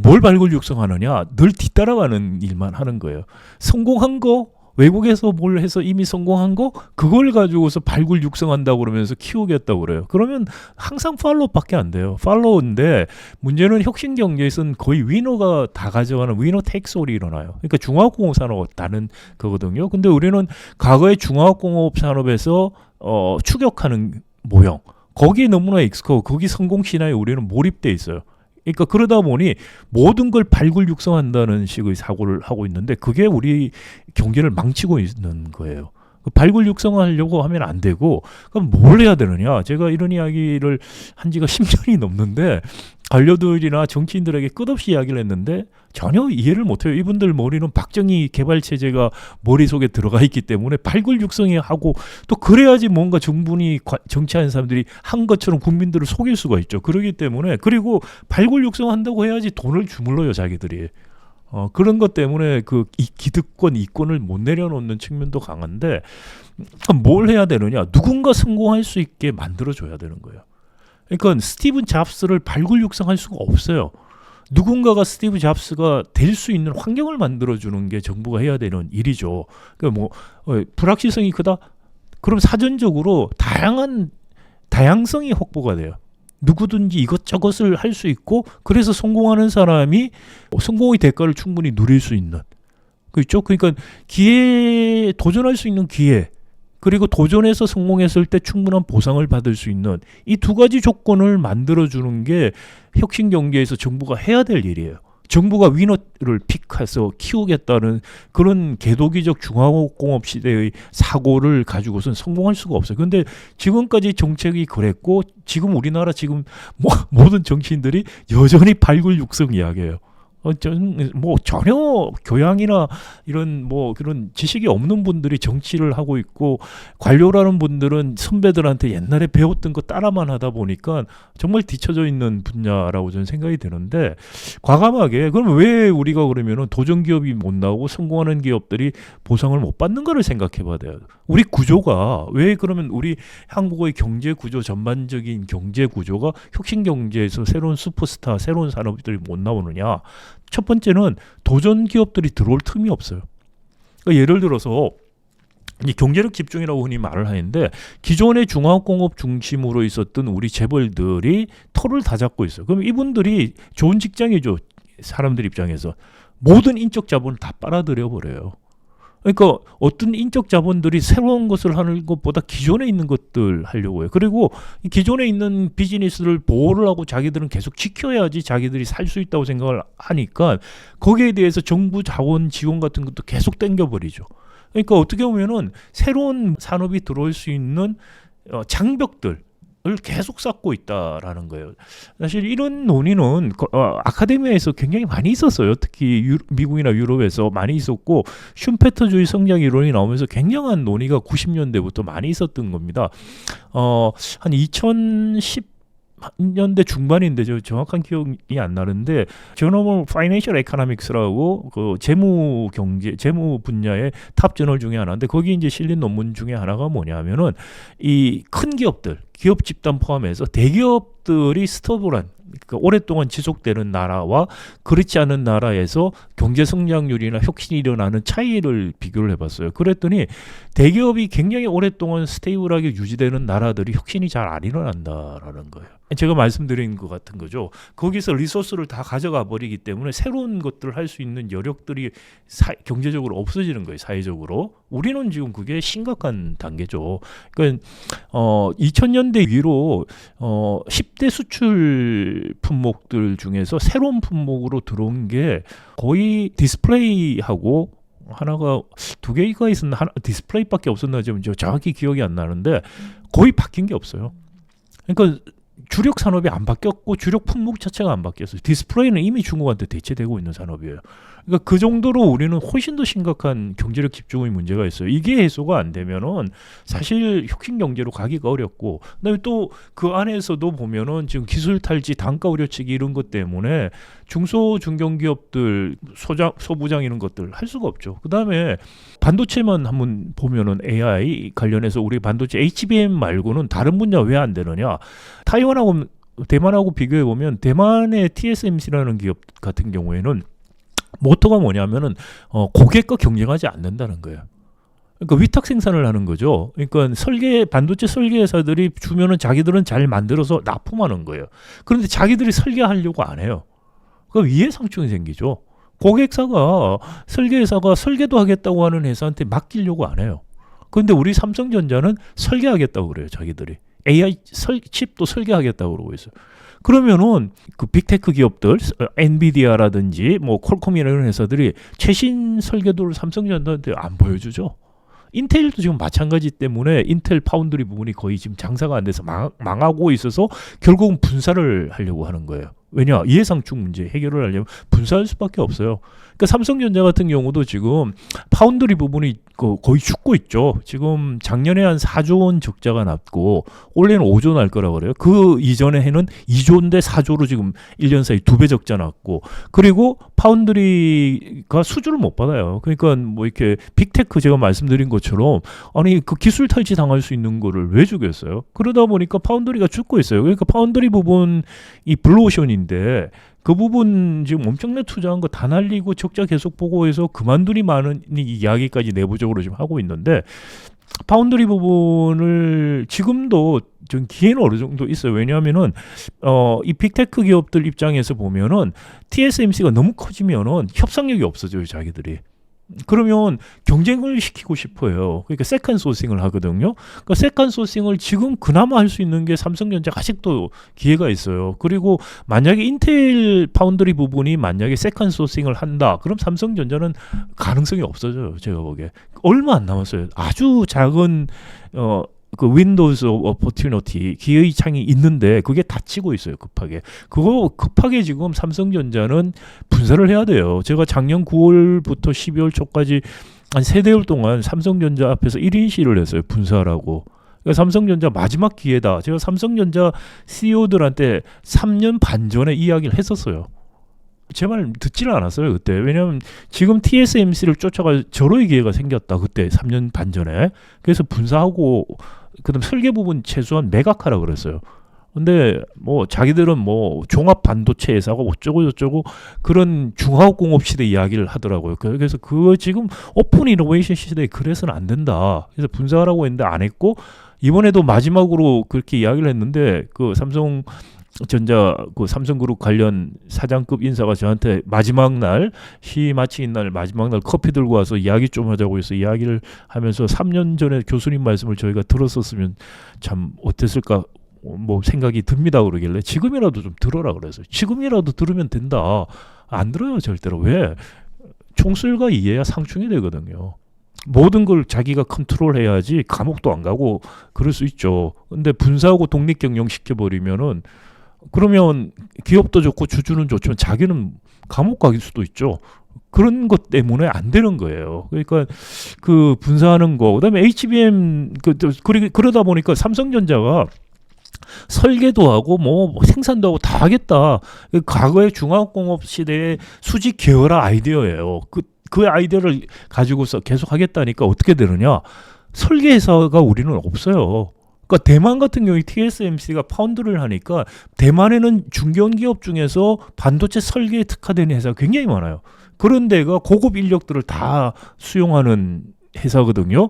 뭘 발굴 육성하느냐? 늘 뒤따라가는 일만 하는 거예요. 성공한 거 외국에서 뭘 해서 이미 성공한 거 그걸 가지고서 발굴 육성한다고 그러면서 키우겠다고 그래요. 그러면 항상 팔로우밖에 안 돼요. 팔로우인데 문제는 혁신 경제에서는 거의 위너가 다 가져가는 위너 테이크솔이 일어나요. 그러니까 중화공업 산업은 다른 거거든요. 근데 우리는 과거의 중화공업 산업에서 추격하는 모형 거기에 너무나 익숙하고 거기 성공 신화에 우리는 몰입돼 있어요. 그러니까 그러다 보니 모든 걸 발굴 육성한다는 식의 사고를 하고 있는데 그게 우리 경제를 망치고 있는 거예요. 발굴 육성하려고 하면 안 되고 그럼 뭘 해야 되느냐? 제가 이런 이야기를 한 지가 10년이 넘는데 관료들이나 정치인들에게 끝없이 이야기를 했는데 전혀 이해를 못해요. 이분들 머리는 박정희 개발체제가 머릿속에 들어가 있기 때문에 발굴 육성하고 또 그래야지 뭔가 정분이 정치하는 사람들이 한 것처럼 국민들을 속일 수가 있죠. 그렇기 때문에 그리고 발굴 육성한다고 해야지 돈을 주물러요 자기들이. 그런 것 때문에 그 기득권, 이권을 못 내려놓는 측면도 강한데 뭘 해야 되느냐? 누군가 성공할 수 있게 만들어줘야 되는 거예요. 그러니까 스티븐 잡스를 발굴 육성할 수가 없어요. 누군가가 스티브 잡스가 될 수 있는 환경을 만들어주는 게 정부가 해야 되는 일이죠. 그러니까 뭐 불확실성이 크다? 그럼 사전적으로 다양성이 확보가 돼요. 누구든지 이것저것을 할 수 있고 그래서 성공하는 사람이 성공의 대가를 충분히 누릴 수 있는 그렇죠? 그러니까 도전할 수 있는 기회 그리고 도전해서 성공했을 때 충분한 보상을 받을 수 있는 이 두 가지 조건을 만들어주는 게 혁신 경제에서 정부가 해야 될 일이에요. 정부가 위너를 픽해서 키우겠다는 그런 개도기적 중화공업 시대의 사고를 가지고선 성공할 수가 없어요. 그런데 지금까지 정책이 그랬고 지금 우리나라 지금 모든 정치인들이 여전히 발굴 육성 이야기예요. 전혀 교양이나 이런 그런 지식이 없는 분들이 정치를 하고 있고 관료라는 분들은 선배들한테 옛날에 배웠던 거 따라만 하다 보니까 정말 뒤처져 있는 분야라고 저는 생각이 드는데 과감하게 그러면 왜 우리가 그러면은 도전 기업이 못 나오고 성공하는 기업들이 보상을 못 받는가를 생각해 봐야 돼요. 우리 구조가 왜 그러면 우리 한국의 경제 구조 전반적인 경제 구조가 혁신 경제에서 새로운 슈퍼스타 새로운 산업들이 못 나오느냐? 첫 번째는 도전 기업들이 들어올 틈이 없어요. 그러니까 예를 들어서 경제력 집중이라고 흔히 말을 하는데 기존의 중화공업 중심으로 있었던 우리 재벌들이 털을 다 잡고 있어요. 그럼 이분들이 좋은 직장이죠. 사람들 입장에서 모든 인적 자본을 다 빨아들여 버려요. 그러니까 어떤 인적 자본들이 새로운 것을 하는 것보다 기존에 있는 것들 하려고 해요. 그리고 기존에 있는 비즈니스를 보호를 하고 자기들은 계속 지켜야지 자기들이 살 수 있다고 생각을 하니까 거기에 대해서 정부 자원 지원 같은 것도 계속 땡겨버리죠. 그러니까 어떻게 보면은 새로운 산업이 들어올 수 있는 장벽들 을 계속 쌓고 있다라는 거예요. 사실 이런 논의는 아카데미아에서 굉장히 많이 있었어요. 특히 미국이나 유럽에서 많이 있었고 슈페터주의 성장 이론이 나오면서 굉장한 논의가 90년대부터 많이 있었던 겁니다. 한 2010년대 중반인데 저 정확한 기억이 안 나는데 저널 파이낸셜 에코노믹스라고 그 재무 분야의 탑 저널 중에 하나인데 거기 이제 실린 논문 중에 하나가 뭐냐면은 이 큰 기업 집단 포함해서 대기업들이 스터블한 그러니까 오랫동안 지속되는 나라와 그렇지 않은 나라에서 경제 성장률이나 혁신이 일어나는 차이를 비교를 해봤어요. 그랬더니 대기업이 굉장히 오랫동안 스테이블하게 유지되는 나라들이 혁신이 잘 안 일어난다라는 거예요. 제가 말씀드린 것 같은 거죠. 거기서 리소스를 다 가져가 버리기 때문에 새로운 것들을 할 수 있는 여력들이 경제적으로 없어지는 거예요. 사회적으로. 우리는 지금 그게 심각한 단계죠. 그러니까 2000년대 위로 10대 수출 품목들 중에서 새로운 품목으로 들어온 게 거의 디스플레이하고 하나가 두 개가 있었나 디스플레이밖에 없었나 지금 정확히 기억이 안 나는데 거의 바뀐 게 없어요. 그러니까 주력 산업이 안 바뀌었고 주력 품목 자체가 안 바뀌었어요. 디스플레이는 이미 중국한테 대체되고 있는 산업이에요. 그러니까 그 정도로 우리는 훨씬 더 심각한 경제력 집중의 문제가 있어요. 이게 해소가 안 되면은 사실 혁신 경제로 가기가 어렵고, 그다음에 또 그 안에서도 보면은 지금 기술 탈지, 단가 우려치기 이런 것 때문에 중소 중견기업들 소부장 이런 것들 할 수가 없죠. 그다음에 반도체만 한번 보면은 AI 관련해서 우리 반도체 HBM 말고는 다른 분야 왜 안 되느냐? 타이완하고 대만하고 비교해 보면 대만의 TSMC라는 기업 같은 경우에는 모토가 뭐냐면은 고객과 경쟁하지 않는다는 거예요. 그러니까 위탁 생산을 하는 거죠. 그러니까 반도체 설계 회사들이 주면은 자기들은 잘 만들어서 납품하는 거예요. 그런데 자기들이 설계하려고 안 해요. 그 이해상충이 생기죠. 고객사가 설계 회사가 설계도 하겠다고 하는 회사한테 맡기려고 안 해요. 그런데 우리 삼성전자는 설계하겠다고 그래요. 자기들이 AI 칩도 설계하겠다고 그러고 있어요. 그러면은 그 빅테크 기업들, 엔비디아라든지 뭐 퀄콤이나 이런 회사들이 최신 설계도를 삼성전자한테 안 보여주죠. 인텔도 지금 마찬가지 때문에 인텔 파운드리 부분이 거의 지금 장사가 안 돼서 망하고 있어서 결국은 분사를 하려고 하는 거예요. 왜냐? 이해상충 문제 해결을 하려면 분사할 수밖에 없어요. 그러니까 삼성전자 같은 경우도 지금 파운드리 부분이 거의 죽고 있죠. 지금 작년에 한 4조 원 적자가 났고 올해는 5조 날 거라고 그래요. 그 이전에 해는 2조인데 4조로 지금 1년 사이 2배 적자 났고, 그리고 파운드리가 수주를 못 받아요. 그러니까 뭐 이렇게 빅테크 제가 말씀드린 것처럼 아니 그 기술 탈취 당할 수 있는 거를 왜 주겠어요? 그러다 보니까 파운드리가 죽고 있어요. 그러니까 파운드리 부분이 블루오션인데 그 부분 지금 엄청나게 투자한 거 다 날리고 적자 계속 보고 해서 그만두니 많은 이야기까지 내부적으로 지금 하고 있는데, 파운드리 부분을 지금도 좀 기회는 어느 정도 있어요. 왜냐하면은 이 빅테크 기업들 입장에서 보면은 TSMC가 너무 커지면은 협상력이 없어져요, 자기들이. 그러면 경쟁을 시키고 싶어요. 그러니까 세컨 소싱을 하거든요. 그러니까 세컨 소싱을 지금 그나마 할 수 있는 게 삼성전자가 아직도 기회가 있어요. 그리고 만약에 인텔 파운드리 부분이 만약에 세컨 소싱을 한다, 그럼 삼성전자는 가능성이 없어져요. 제가 보기에 얼마 안 남았어요. 아주 작은 그 윈도우즈 오퍼튜니티 기회의 창이 있는데 그게 닫히고 있어요. 급하게. 그거 급하게 지금 삼성전자는 분사를 해야 돼요. 제가 작년 9월부터 12월 초까지 한 3개월 동안 삼성전자 앞에서 1인 시위를 했어요. 분사하라고. 그러니까 삼성전자 마지막 기회다. 제가 삼성전자 CEO들한테 3년 반 전에 이야기를 했었어요. 제 말 듣지를 않았어요 그때. 왜냐하면 지금 TSMC를 쫓아갈 절호의 기회가 생겼다 그때 3년 반 전에. 그래서 분사하고 그다음 설계 부분 최소한 매각하라 그랬어요. 근데 뭐 자기들은 뭐 종합 반도체 회사가 어쩌고 저쩌고 그런 중화공업 시대 이야기를 하더라고요. 그래서 그거 지금 오픈 이노베이션 시대에 그래서는 안 된다. 그래서 분사하라고 했는데 안 했고, 이번에도 마지막으로 그렇게 이야기를 했는데 그 삼성전자 그 삼성그룹 관련 사장급 인사가 저한테 마지막 날 시위 마치는 날 마지막 날 커피 들고 와서 이야기 좀 하자고 해서 이야기를 하면서 3년 전에 교수님 말씀을 저희가 들었었으면 참 어땠을까 뭐 생각이 듭니다 그러길래 지금이라도 좀 들어라 그래서 지금이라도 들으면 된다. 안 들어요 절대로. 왜? 총술과 이해야 상충이 되거든요. 모든 걸 자기가 컨트롤해야지 감옥도 안 가고 그럴 수 있죠. 근데 분사하고 독립경영 시켜버리면은 그러면 기업도 좋고 주주는 좋지만 자기는 감옥 갈 수도 있죠. 그런 것 때문에 안 되는 거예요. 그러니까 그 분사하는 거, 그다음에 HBM 그러다 보니까 삼성전자가 설계도 하고 뭐 생산도 하고 다 하겠다. 과거의 중화공업 시대의 수직 계열화 아이디어예요. 그 아이디어를 가지고서 계속 하겠다니까 어떻게 되느냐? 설계 회사가 우리는 없어요. 그러니까 대만 같은 경우에 TSMC가 파운드를 하니까 대만에는 중견 기업 중에서 반도체 설계에 특화된 회사가 굉장히 많아요. 그런 데가 고급 인력들을 다 수용하는 회사거든요.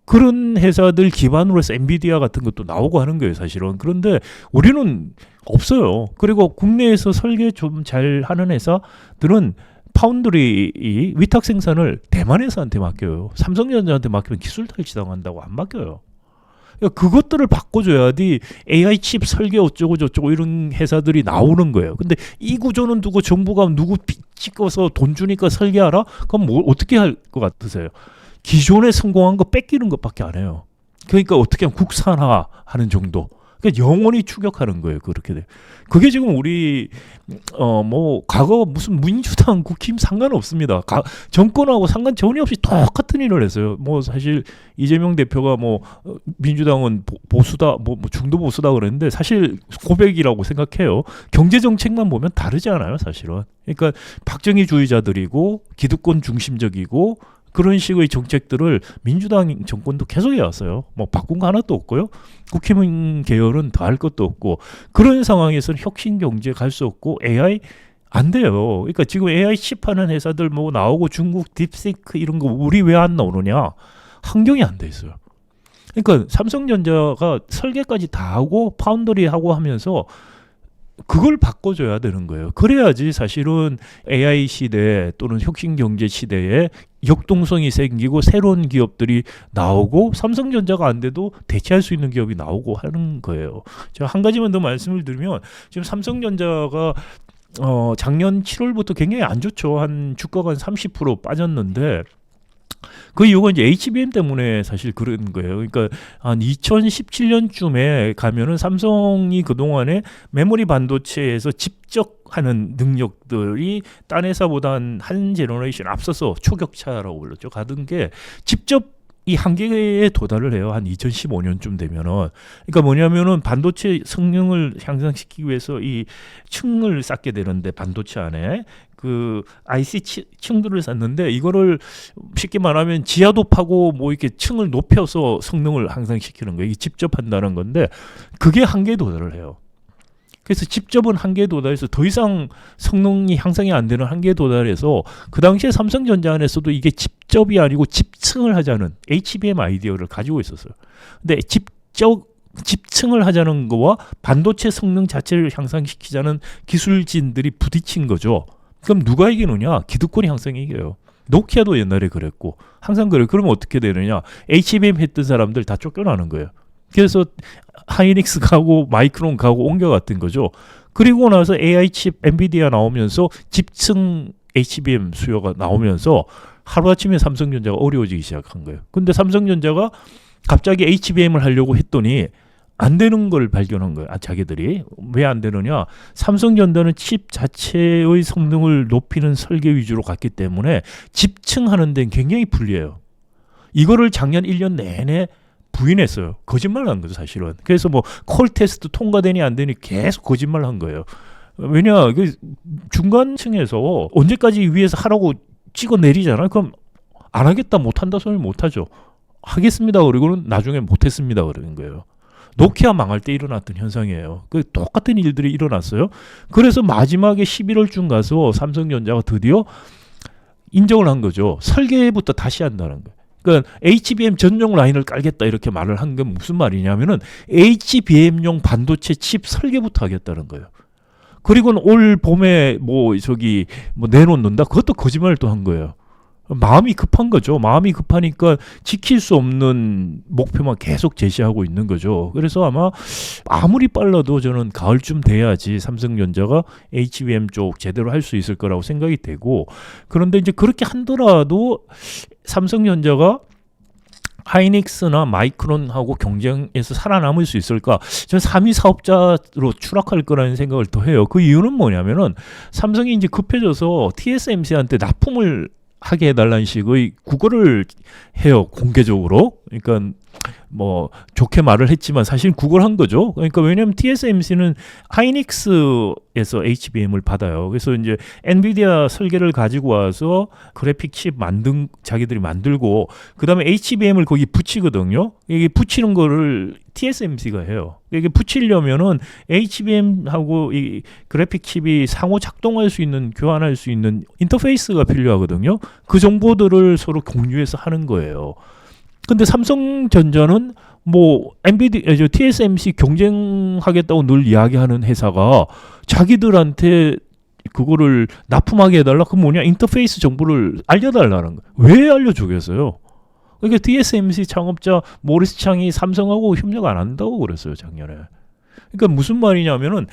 그런 회사들 기반으로 해서 엔비디아 같은 것도 나오고 하는 거예요, 사실은. 그런데 우리는 없어요. 그리고 국내에서 설계 좀 잘 하는 회사들은 파운드리 위탁 생산을 대만 회사한테 맡겨요. 삼성전자한테 맡기면 기술 탈취당한다고 안 맡겨요. 그러니까 그것들을 바꿔줘야지 AI 칩 설계 어쩌고 저쩌고 이런 회사들이 나오는 거예요. 근데 이 구조는 두고 정부가 누구 찍어서 돈 주니까 설계하라? 그럼 뭐 어떻게 할 것 같으세요? 기존에 성공한 거 뺏기는 것밖에 안 해요. 그러니까 어떻게 하면 국산화하는 정도. 그러니까 영원히 추격하는 거예요. 그렇게 돼. 그게 지금 우리 뭐 과거 무슨 민주당 국힘 상관없습니다. 정권하고 상관 전혀 없이 똑같은 일을 했어요. 뭐 사실 이재명 대표가 뭐 민주당은 보수다, 뭐 중도 보수다 그랬는데 사실 고백이라고 생각해요. 경제 정책만 보면 다르지 않아요, 사실은. 그러니까 박정희주의자들이고 기득권 중심적이고 그런 식의 정책들을 민주당 정권도 계속 해왔어요. 뭐 바꾼 거 하나도 없고요. 국힘 계열은 더 할 것도 없고 그런 상황에서는 혁신 경제 갈 수 없고 AI 안 돼요. 그러니까 지금 AI 칩하는 회사들 뭐 나오고 중국 딥시크 이런 거 우리 왜 안 나오느냐? 환경이 안 돼 있어요. 그러니까 삼성전자가 설계까지 다 하고 파운드리 하고 하면서 그걸 바꿔줘야 되는 거예요. 그래야지 사실은 AI 시대 또는 혁신 경제 시대에 역동성이 생기고 새로운 기업들이 나오고 삼성전자가 안 돼도 대체할 수 있는 기업이 나오고 하는 거예요. 제가 한 가지만 더 말씀을 드리면 지금 삼성전자가 작년 7월부터 굉장히 안 좋죠. 한 주가가 한 30% 빠졌는데 그 이유가 이제 HBM 때문에 사실 그런 거예요. 그러니까 한 2017년쯤에 가면은 삼성이 그동안에 메모리 반도체에서 직접 하는 능력들이 딴 회사보다 한 제너레이션 앞서서 초격차라고 불렀죠. 가던 게 직접 이 한계에 도달을 해요. 한 2015년쯤 되면은. 그러니까 뭐냐면은 반도체 성능을 향상시키기 위해서 이 층을 쌓게 되는데 반도체 안에 그 IC 층들을 쌓는데 이거를 쉽게 말하면 지하도 파고 뭐 이렇게 층을 높여서 성능을 향상시키는 거예요. 이게 직접 한다는 건데 그게 한계에 도달을 해요. 그래서 직접은 한계에 도달해서 더 이상 성능이 향상이 안 되는 한계에 도달해서 그 당시에 삼성전자 안에서도 이게 직접이 아니고 집층을 하자는 HBM 아이디어를 가지고 있었어요. 근데 집층을 하자는 거와 반도체 성능 자체를 향상시키자는 기술진들이 부딪힌 거죠. 그럼 누가 이기느냐? 기득권이 항상 이겨요. 노키아도 옛날에 그랬고 항상 그래요. 그러면 어떻게 되느냐? HBM 했던 사람들 다 쫓겨나는 거예요. 그래서 하이닉스 가고 마이크론 가고 옮겨갔던 거죠. 그리고 나서 AI 칩 엔비디아 나오면서 집층 HBM 수요가 나오면서 하루아침에 삼성전자가 어려워지기 시작한 거예요. 근데 삼성전자가 갑자기 HBM을 하려고 했더니 안 되는 걸 발견한 거예요. 자기들이. 왜 안 되느냐? 삼성전자는 칩 자체의 성능을 높이는 설계 위주로 갔기 때문에 집층하는 데는 굉장히 불리해요. 이거를 작년 1년 내내 부인했어요. 거짓말 한 거죠, 사실은. 그래서 뭐 콜 테스트 통과되니 안 되니 계속 거짓말 한 거예요. 왜냐, 그 중간층에서 언제까지 위에서 하라고 찍어 내리잖아요. 그럼 안 하겠다, 못 한다 소리 못 하죠. 하겠습니다. 그리고는 나중에 못 했습니다. 그러는 거예요. 노키아 망할 때 일어났던 현상이에요. 그 똑같은 일들이 일어났어요. 그래서 마지막에 11월쯤 가서 삼성전자가 드디어 인정을 한 거죠. 설계부터 다시 한다는 거예요. 그러니까 HBM 전용 라인을 깔겠다 이렇게 말을 한 건 무슨 말이냐면은 HBM용 반도체 칩 설계부터 하겠다는 거예요. 그리고는 올 봄에 뭐 내놓는다. 그것도 거짓말을 또 한 거예요. 마음이 급한 거죠. 마음이 급하니까 지킬 수 없는 목표만 계속 제시하고 있는 거죠. 그래서 아마 아무리 빨라도 저는 가을쯤 돼야지 삼성전자가 HBM 쪽 제대로 할 수 있을 거라고 생각이 되고, 그런데 이제 그렇게 한더라도 삼성전자가 하이닉스나 마이크론하고 경쟁에서 살아남을 수 있을까? 저는 3위 사업자로 추락할 거라는 생각을 더 해요. 그 이유는 뭐냐면은 삼성이 이제 급해져서 TSMC한테 납품을 하게 해달라는 식의 구걸을 해요, 공개적으로. 그러니까 뭐 좋게 말을 했지만 사실 구걸한 거죠. 그러니까 왜냐하면 TSMC는 하이닉스에서 HBM을 받아요. 그래서 이제 엔비디아 설계를 가지고 와서 그래픽 칩 자기들이 만들고 그 다음에 HBM을 거기 붙이거든요. 이게 붙이는 거를 TSMC가 해요. 이게 붙이려면은 HBM하고 이 그래픽 칩이 상호 작동할 수 있는, 교환할 수 있는 인터페이스가 필요하거든요. 그 정보들을 서로 공유해서 하는 거예요. 근데 삼성전자는 뭐 TSMC 경쟁하겠다고 늘 이야기하는 회사가 자기들한테 그거를 납품하게 해달라? 그럼 뭐냐? 인터페이스 정보를 알려달라는 거예요. 왜 알려주겠어요? 그러니까 TSMC 창업자 모리스 창이 삼성하고 협력 안 한다고 그랬어요, 작년에. 그러니까 무슨 말이냐면은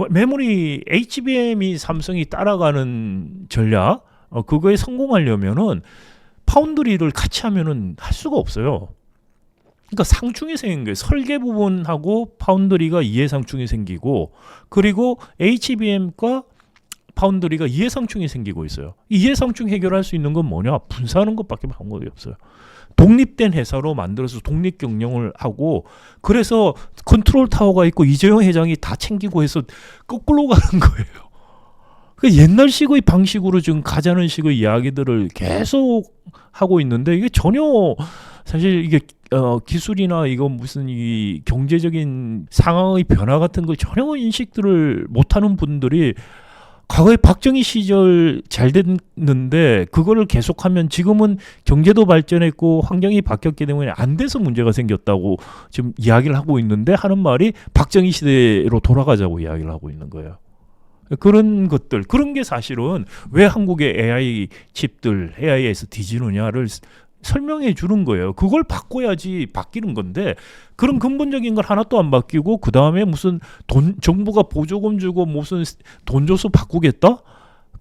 메모리 HBM이 삼성이 따라가는 전략, 그거에 성공하려면은 파운드리를 같이 하면은 할 수가 없어요. 그러니까 상충이 생긴 거예요. 설계 부분하고 파운드리가 이해상충이 생기고, 그리고 HBM과 파운드리가 이해상충이 생기고 있어요. 이해상충 해결할 수 있는 건 뭐냐? 분사하는 것밖에 방법이 없어요. 독립된 회사로 만들어서 독립 경영을 하고, 그래서 컨트롤 타워가 있고 이재용 회장이 다 챙기고 해서 거꾸로 가는 거예요. 그 옛날식의 방식으로 지금 가자는 식의 이야기들을 계속 하고 있는데 이게 전혀 사실 이게 기술이나 이거 무슨 이 경제적인 상황의 변화 같은 걸 전혀 인식들을 못하는 분들이 과거에 박정희 시절 잘 됐는데 그거를 계속하면 지금은 경제도 발전했고 환경이 바뀌었기 때문에 안 돼서 문제가 생겼다고 지금 이야기를 하고 있는데 하는 말이 박정희 시대로 돌아가자고 이야기를 하고 있는 거예요. 그런 것들, 그런 게 사실은 왜 한국의 AI 칩들, AI에서 뒤지느냐를 설명해 주는 거예요. 그걸 바꿔야지 바뀌는 건데 그런 근본적인 걸 하나도 안 바뀌고 그 다음에 무슨 정부가 보조금 주고 무슨 돈 줘서 바꾸겠다?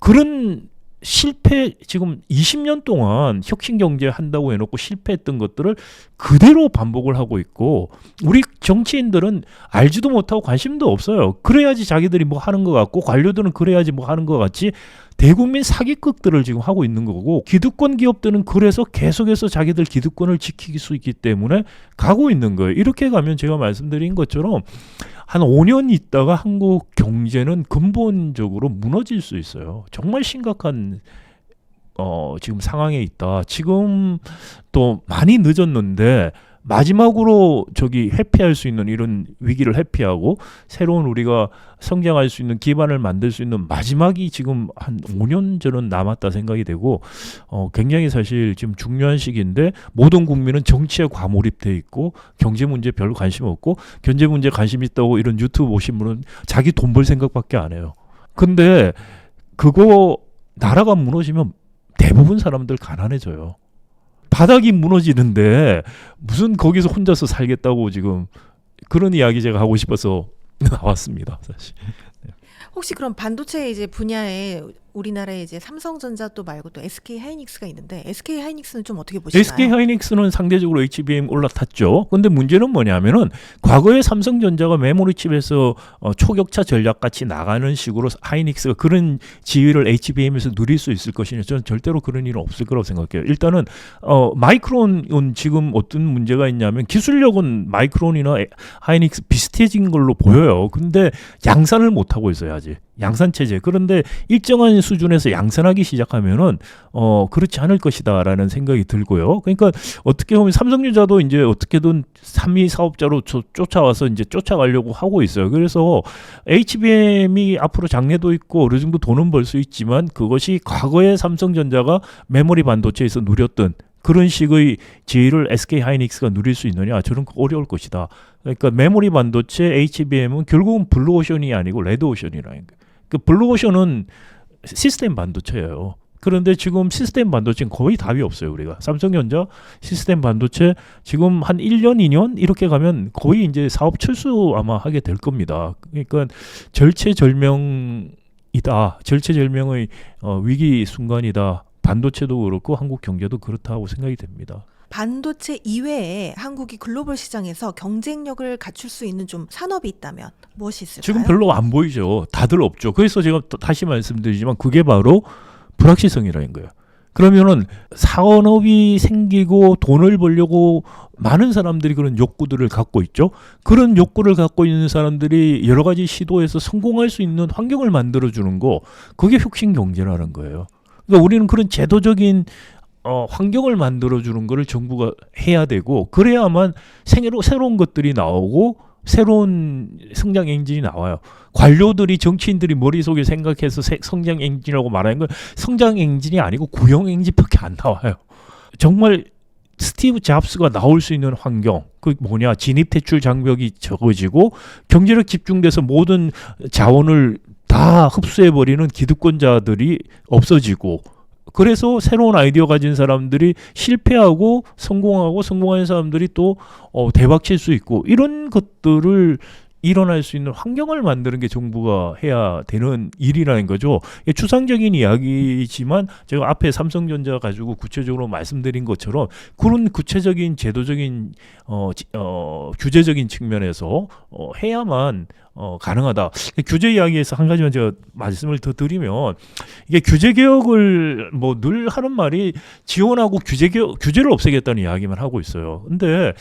그런 실패 지금 20년 동안 혁신 경제 한다고 해놓고 실패했던 것들을 그대로 반복을 하고 있고 우리 정치인들은 알지도 못하고 관심도 없어요. 그래야지 자기들이 뭐 하는 것 같고 관료들은 그래야지 뭐 하는 것 같지 대국민 사기극들을 지금 하고 있는 거고 기득권 기업들은 그래서 계속해서 자기들 기득권을 지킬 수 있기 때문에 가고 있는 거예요. 이렇게 가면 제가 말씀드린 것처럼 한 5년 있다가 한국 경제는 근본적으로 무너질 수 있어요. 정말 심각한 지금 상황에 있다. 지금 또 많이 늦었는데 마지막으로 회피할 수 있는 이런 위기를 회피하고 새로운 우리가 성장할 수 있는 기반을 만들 수 있는 마지막이 지금 한 5년 전은 남았다 생각이 되고 굉장히 사실 지금 중요한 시기인데 모든 국민은 정치에 과몰입돼 있고 경제 문제 별로 관심 없고 경제 문제 관심 있다고 이런 유튜브 보신 분은 자기 돈 벌 생각밖에 안 해요. 근데 그거 나라가 무너지면 대부분 사람들 가난해져요. 바닥이 무너지는데 무슨 거기서 혼자서 살겠다고 지금 그런 이야기 제가 하고 싶어서 나왔습니다. 사실. 혹시 그럼 반도체 이제 분야에 우리나라에 이제 삼성전자 또 말고 또 SK 하이닉스가 있는데 SK 하이닉스는 좀 어떻게 보시나요? SK 하이닉스는 상대적으로 HBM 올라탔죠. 근데 문제는 뭐냐면은 과거에 삼성전자가 메모리 칩에서 초격차 전략 같이 나가는 식으로 하이닉스가 그런 지위를 HBM에서 누릴 수 있을 것이냐 저는 절대로 그런 일은 없을 거라고 생각해요. 일단은 마이크론은 지금 어떤 문제가 있냐면 기술력은 마이크론이나 하이닉스 비슷해진 걸로 보여요. 근데 양산을 못 하고 있어요 아직. 양산 체제. 그런데 일정한 수준에서 양산하기 시작하면은 그렇지 않을 것이다라는 생각이 들고요. 그러니까 어떻게 보면 삼성전자도 이제 어떻게든 3위 사업자로 쫓아와서 이제 쫓아가려고 하고 있어요. 그래서 HBM이 앞으로 장래도 있고 어느 정도 돈은 벌 수 있지만 그것이 과거에 삼성전자가 메모리 반도체에서 누렸던 그런 식의 지위를 SK 하이닉스가 누릴 수 있느냐? 저는 어려울 것이다. 그러니까 메모리 반도체 HBM은 결국은 블루오션이 아니고 레드오션이라는 거예요. 그 블루오션은 시스템 반도체예요. 그런데 지금 시스템 반도체는 거의 답이 없어요. 우리가 삼성전자 시스템 반도체 지금 한 1년, 2년 이렇게 가면 거의 이제 사업 철수 아마 하게 될 겁니다. 그러니까 절체절명이다. 절체절명의 위기 순간이다. 반도체도 그렇고 한국 경제도 그렇다고 생각이 됩니다. 반도체 이외에 한국이 글로벌 시장에서 경쟁력을 갖출 수 있는 좀 산업이 있다면 무엇이 있을까요? 지금 별로 안 보이죠. 다들 없죠. 그래서 제가 다시 말씀드리지만 그게 바로 불확실성이라는 거예요. 그러면은 산업이 생기고 돈을 벌려고 많은 사람들이 그런 욕구들을 갖고 있죠. 그런 욕구를 갖고 있는 사람들이 여러 가지 시도해서 성공할 수 있는 환경을 만들어주는 거 그게 혁신 경제라는 거예요. 그러니까 우리는 그런 제도적인 환경을 만들어주는 거를 정부가 해야 되고 그래야만 새로운 것들이 나오고 새로운 성장 엔진이 나와요. 관료들이 정치인들이 머릿속에 생각해서 성장 엔진이라고 말하는 건 성장 엔진이 아니고 구형 엔진밖에 안 나와요. 정말 스티브 잡스가 나올 수 있는 환경 그 뭐냐 진입 퇴출 장벽이 적어지고 경제력 집중돼서 모든 자원을 다 흡수해버리는 기득권자들이 없어지고 그래서 새로운 아이디어 가진 사람들이 실패하고 성공하고 성공하는 사람들이 또 대박 칠 수 있고 이런 것들을 일어날 수 있는 환경을 만드는 게 정부가 해야 되는 일이라는 거죠. 추상적인 이야기지만 제가 앞에 삼성전자 가지고 구체적으로 말씀드린 것처럼 그런 구체적인 제도적인 규제적인 측면에서 해야만 가능하다. 규제 이야기에서 한 가지만 제가 말씀을 더 드리면 이게 규제 개혁을 뭐 늘 하는 말이 지원하고 규제를 없애겠다는 이야기만 하고 있어요. 근데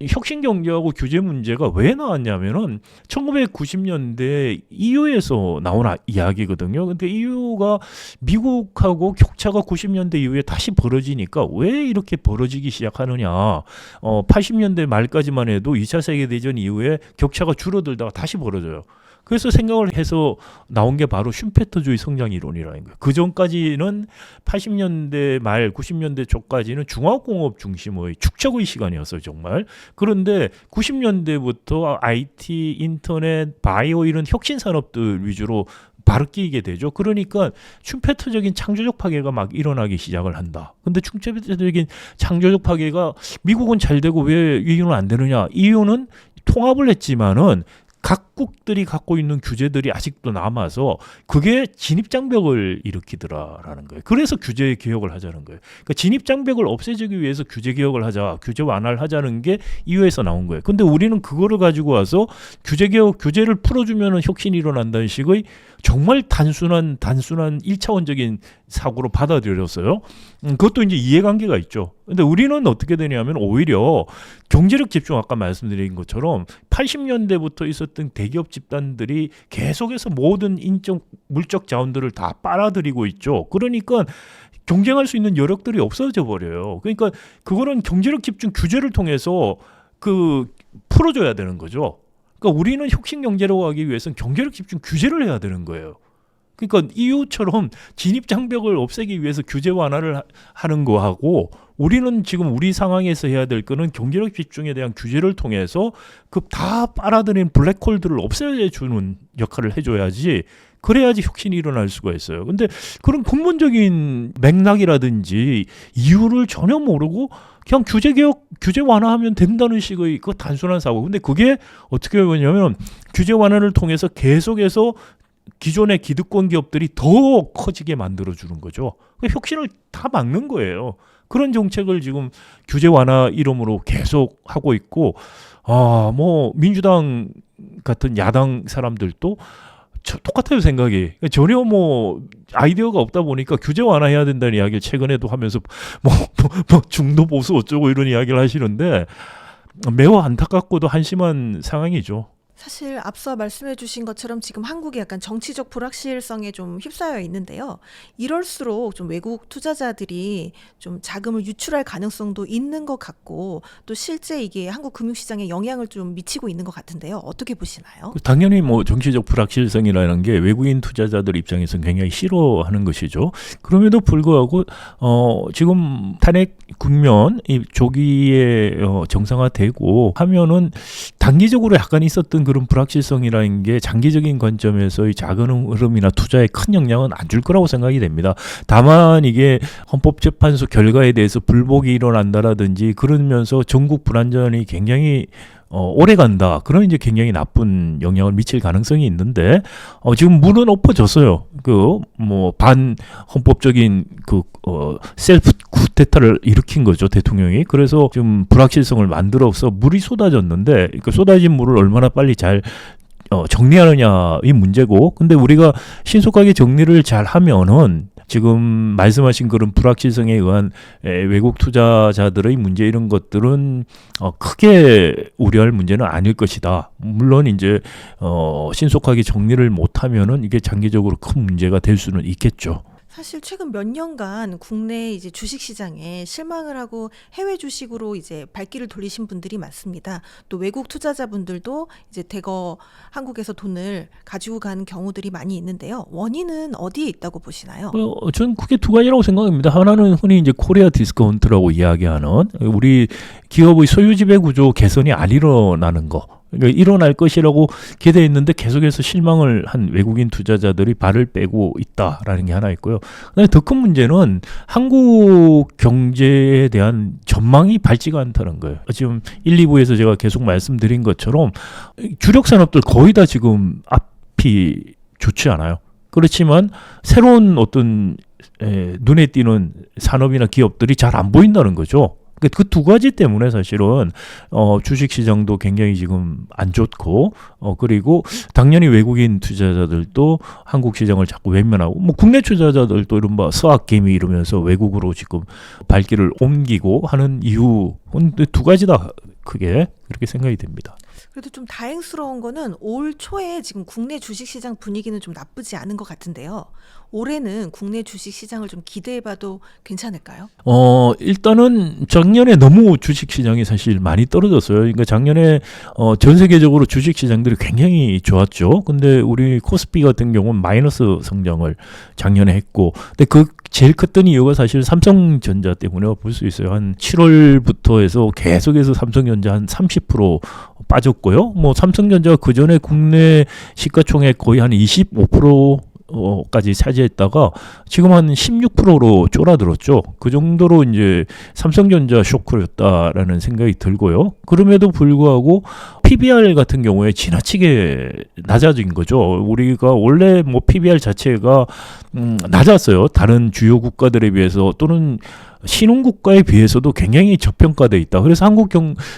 혁신 경제하고 규제 문제가 왜 나왔냐면은 1990년대 EU에서 나온 이야기거든요. 근데 EU가 미국하고 격차가 90년대 이후에 다시 벌어지니까 왜 이렇게 벌어지기 시작하느냐. 80년대 말까지만 해도 2차 세계대전 이후에 격차가 줄어들다가 다시 벌어져요. 그래서 생각을 해서 나온 게 바로 슈페터주의 성장 이론이라는 거예요. 그 전까지는 80년대 말 90년대 초까지는 중화공업 중심의 축적의 시간이었어요, 정말. 그런데 90년대부터 IT, 인터넷, 바이오 이런 혁신 산업들 위주로 바뀌게 되죠. 그러니까 슈페터적인 창조적 파괴가 막 일어나기 시작을 한다. 근데 슈페터적인 창조적 파괴가 미국은 잘 되고 왜 EU는 안 되느냐? EU는 통합을 했지만은 각국들이 갖고 있는 규제들이 아직도 남아서 그게 진입장벽을 일으키더라라는 거예요. 그래서 규제 개혁을 하자는 거예요. 그러니까 진입장벽을 없애주기 위해서 규제 개혁을 하자, 규제 완화를 하자는 게 EU에서 나온 거예요. 근데 우리는 그거를 가지고 와서 규제 개혁, 규제를 풀어주면은 혁신이 일어난다는 식의 정말 단순한 1차원적인 사고로 받아들였어요. 그것도 이제 이해관계가 있죠. 근데 우리는 어떻게 되냐면 오히려 경제력 집중 아까 말씀드린 것처럼 80년대부터 있었던 대기업 집단들이 계속해서 모든 인적 물적 자원들을 다 빨아들이고 있죠. 그러니까 경쟁할 수 있는 여력들이 없어져 버려요. 그러니까 그거는 경제력 집중 규제를 통해서 풀어줘야 되는 거죠. 그러니까 우리는 혁신 경제로 가기 위해서는 경제력 집중 규제를 해야 되는 거예요. 그러니까 EU처럼 진입 장벽을 없애기 위해서 규제 완화를 하는 거하고 우리는 지금 우리 상황에서 해야 될 거는 경제력 집중에 대한 규제를 통해서 그 다 빨아들인 블랙홀들을 없애주는 역할을 해줘야지. 그래야지 혁신이 일어날 수가 있어요. 근데 그런 근본적인 맥락이라든지 이유를 전혀 모르고 그냥 규제 개혁, 규제 완화하면 된다는 식의 그 단순한 사고. 근데 그게 어떻게 보냐면 규제 완화를 통해서 계속해서 기존의 기득권 기업들이 더 커지게 만들어주는 거죠. 혁신을 다 막는 거예요. 그런 정책을 지금 규제 완화 이름으로 계속 하고 있고, 뭐 민주당 같은 야당 사람들도 똑같아요, 생각이. 전혀 뭐 아이디어가 없다 보니까 규제 완화해야 된다는 이야기를 최근에도 하면서 뭐 중도 보수 어쩌고 이런 이야기를 하시는데 매우 안타깝고도 한심한 상황이죠. 사실 앞서 말씀해 주신 것처럼 지금 한국이 약간 정치적 불확실성에 좀 휩싸여 있는데요. 이럴수록 좀 외국 투자자들이 좀 자금을 유출할 가능성도 있는 것 같고 또 실제 이게 한국 금융시장에 영향을 좀 미치고 있는 것 같은데요. 어떻게 보시나요? 당연히 뭐 정치적 불확실성이라는 게 외국인 투자자들 입장에서는 굉장히 싫어하는 것이죠. 그럼에도 불구하고 지금 탄핵 국면 이 조기에 정상화되고 하면은 단기적으로 약간 있었던 그런 불확실성이라는 게 장기적인 관점에서의 작은 흐름이나 투자에 큰 영향은 안 줄 거라고 생각이 됩니다. 다만 이게 헌법재판소 결과에 대해서 불복이 일어난다라든지 그러면서 전국 불안전이 굉장히 오래 간다. 그런 이제 굉장히 나쁜 영향을 미칠 가능성이 있는데 지금 문은 엎어졌어요. 반 헌법적인 셀프 쿠데타를 일으킨 거죠, 대통령이. 그래서 지금 불확실성을 만들어서 물이 쏟아졌는데 그 쏟아진 물을 얼마나 빨리 잘 정리하느냐의 문제고, 근데 우리가 신속하게 정리를 잘 하면은 지금 말씀하신 그런 불확실성에 의한 외국 투자자들의 문제 이런 것들은 크게 우려할 문제는 아닐 것이다. 물론 이제 신속하게 정리를 못하면은 이게 장기적으로 큰 문제가 될 수는 있겠죠. 사실 최근 몇 년간 국내 이제 주식 시장에 실망을 하고 해외 주식으로 이제 발길을 돌리신 분들이 많습니다. 또 외국 투자자분들도 이제 대거 한국에서 돈을 가지고 간 경우들이 많이 있는데요. 원인은 어디에 있다고 보시나요? 저는 크게 두 가지라고 생각합니다. 하나는 흔히 이제 코리아 디스카운트라고 이야기하는 우리 기업의 소유 지배 구조 개선이 안 일어나는 거. 그러니까 일어날 것이라고 기대했는데 계속해서 실망을 한 외국인 투자자들이 발을 빼고 있다라는 게 하나 있고요. 그다음에 더 큰 문제는 한국 경제에 대한 전망이 밝지가 않다는 거예요. 지금 1, 2부에서 제가 계속 말씀드린 것처럼 주력 산업들 거의 다 지금 앞이 좋지 않아요. 그렇지만 새로운 어떤 눈에 띄는 산업이나 기업들이 잘 안 보인다는 거죠. 그 두 가지 때문에 사실은 주식 시장도 굉장히 지금 안 좋고 그리고 당연히 외국인 투자자들도 한국 시장을 자꾸 외면하고 뭐 국내 투자자들도 이른바 스와개미 이러면서 외국으로 지금 발길을 옮기고 하는 이유 두 가지다 크게 그렇게 생각이 됩니다. 그래도 좀 다행스러운 거는 올 초에 지금 국내 주식시장 분위기는 좀 나쁘지 않은 것 같은데요. 올해는 국내 주식시장을 좀 기대해봐도 괜찮을까요? 일단은 작년에 너무 주식시장이 사실 많이 떨어졌어요. 그러니까 작년에 전 세계적으로 주식시장들이 굉장히 좋았죠. 근데 우리 코스피 같은 경우는 마이너스 성장을 작년에 했고, 근데 그 제일 컸던 이유가 사실 삼성전자 때문에 볼 수 있어요. 한 7월부터 해서 계속해서 삼성전자 한 30% 빠졌고요. 뭐 삼성전자가 그 전에 국내 시가총액 거의 한 25%까지 차지했다가 지금 한 16%로 쫄아들었죠. 그 정도로 이제 삼성전자 쇼크였다라는 생각이 들고요. 그럼에도 불구하고 PBR 같은 경우에 지나치게 낮아진 거죠. 우리가 원래 뭐 PBR 자체가 낮았어요. 다른 주요 국가들에 비해서 또는 신흥국가에 비해서도 굉장히 저평가돼 있다. 그래서 한국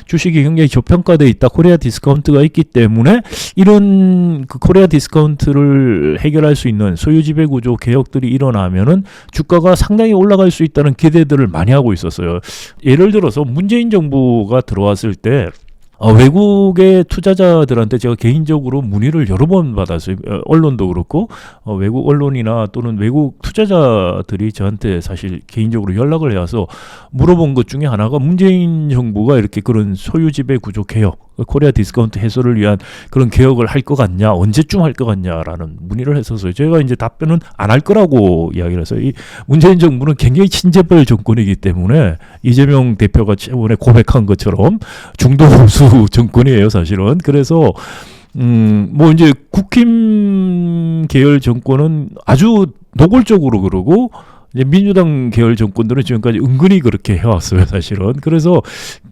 주식이 굉장히 저평가돼 있다. 코리아 디스카운트가 있기 때문에 이런 그 코리아 디스카운트를 해결할 수 있는 소유 지배 구조 개혁들이 일어나면은 주가가 상당히 올라갈 수 있다는 기대들을 많이 하고 있었어요. 예를 들어서 문재인 정부가 들어왔을 때 외국의 투자자들한테 제가 개인적으로 문의를 여러 번 받았어요. 언론도 그렇고 외국 언론이나 또는 외국 투자자들이 저한테 사실 개인적으로 연락을 해와서 물어본 것 중에 하나가 문재인 정부가 이렇게 그런 소유지배 구조 개혁, 코리아 디스카운트 해소를 위한 그런 개혁을 할 것 같냐, 언제쯤 할 것 같냐라는 문의를 했었어요. 제가 이제 답변은 안 할 거라고 이야기를 했어요. 이 문재인 정부는 굉장히 친재벌 정권이기 때문에 이재명 대표가 최근에 고백한 것처럼 중도 보수 정권이에요, 사실은. 그래서 뭐 이제 국힘 계열 정권은 아주 노골적으로 그러고 이제 민주당 계열 정권들은 지금까지 은근히 그렇게 해왔어요, 사실은. 그래서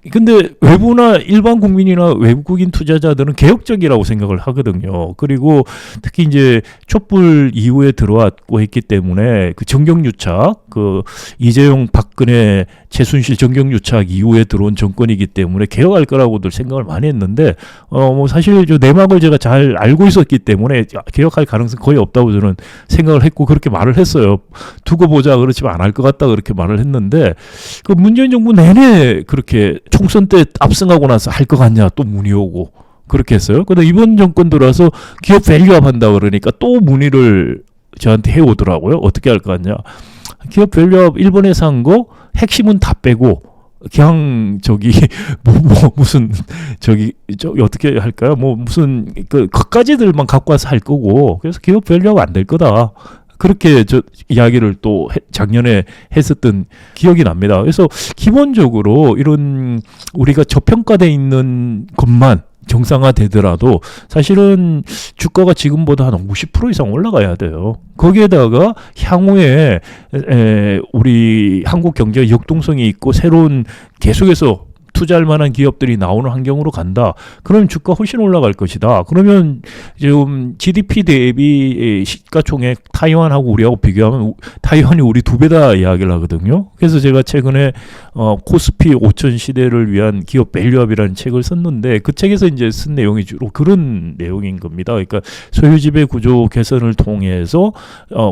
근데 외부나 일반 국민이나 외국인 투자자들은 개혁적이라고 생각을 하거든요. 그리고 특히 이제 촛불 이후에 들어왔고 했기 때문에 그 정경유착, 그 이재용, 박근혜, 최순실 정경유착 이후에 들어온 정권이기 때문에 개혁할 거라고들 생각을 많이 했는데 뭐 사실 저 내막을 제가 잘 알고 있었기 때문에 개혁할 가능성 거의 없다고 저는 생각을 했고 그렇게 말을 했어요. 두고 보자. 그렇지만 안 할 것 같다 그렇게 말을 했는데 그 문재인 정부 내내 그렇게 총선 때 압승하고 나서 할 것 같냐 또 문의 오고 그렇게 했어요. 근데 이번 정권 들어와서 기업 밸류업 한다 그러니까 또 문의를 저한테 해오더라고요. 어떻게 할 것 같냐. 기업 밸류업 일본에서 한 거 핵심은 다 빼고 그냥 저기 무슨 저기 어떻게 할까요? 뭐 무슨 그것까지들만 갖고 와서 할 거고 그래서 기업 밸류업 안 될 거다. 그렇게 저 이야기를 또 작년에 했었던 기억이 납니다. 그래서 기본적으로 이런 우리가 저평가돼 있는 것만 정상화되더라도 사실은 주가가 지금보다 한 50% 이상 올라가야 돼요. 거기에다가 향후에 우리 한국 경제가 역동성이 있고 새로운 계속해서 투자할 만한 기업들이 나오는 환경으로 간다. 그러면 주가 훨씬 올라갈 것이다. 그러면 지금 GDP 대비 시가총액 타이완하고 우리하고 비교하면 타이완이 우리 2배다 이야기를 하거든요. 그래서 제가 최근에 코스피 5천 시대를 위한 기업 밸류업이라는 책을 썼는데 그 책에서 이제 쓴 내용이 주로 그런 내용인 겁니다. 그러니까 소유지배 구조 개선을 통해서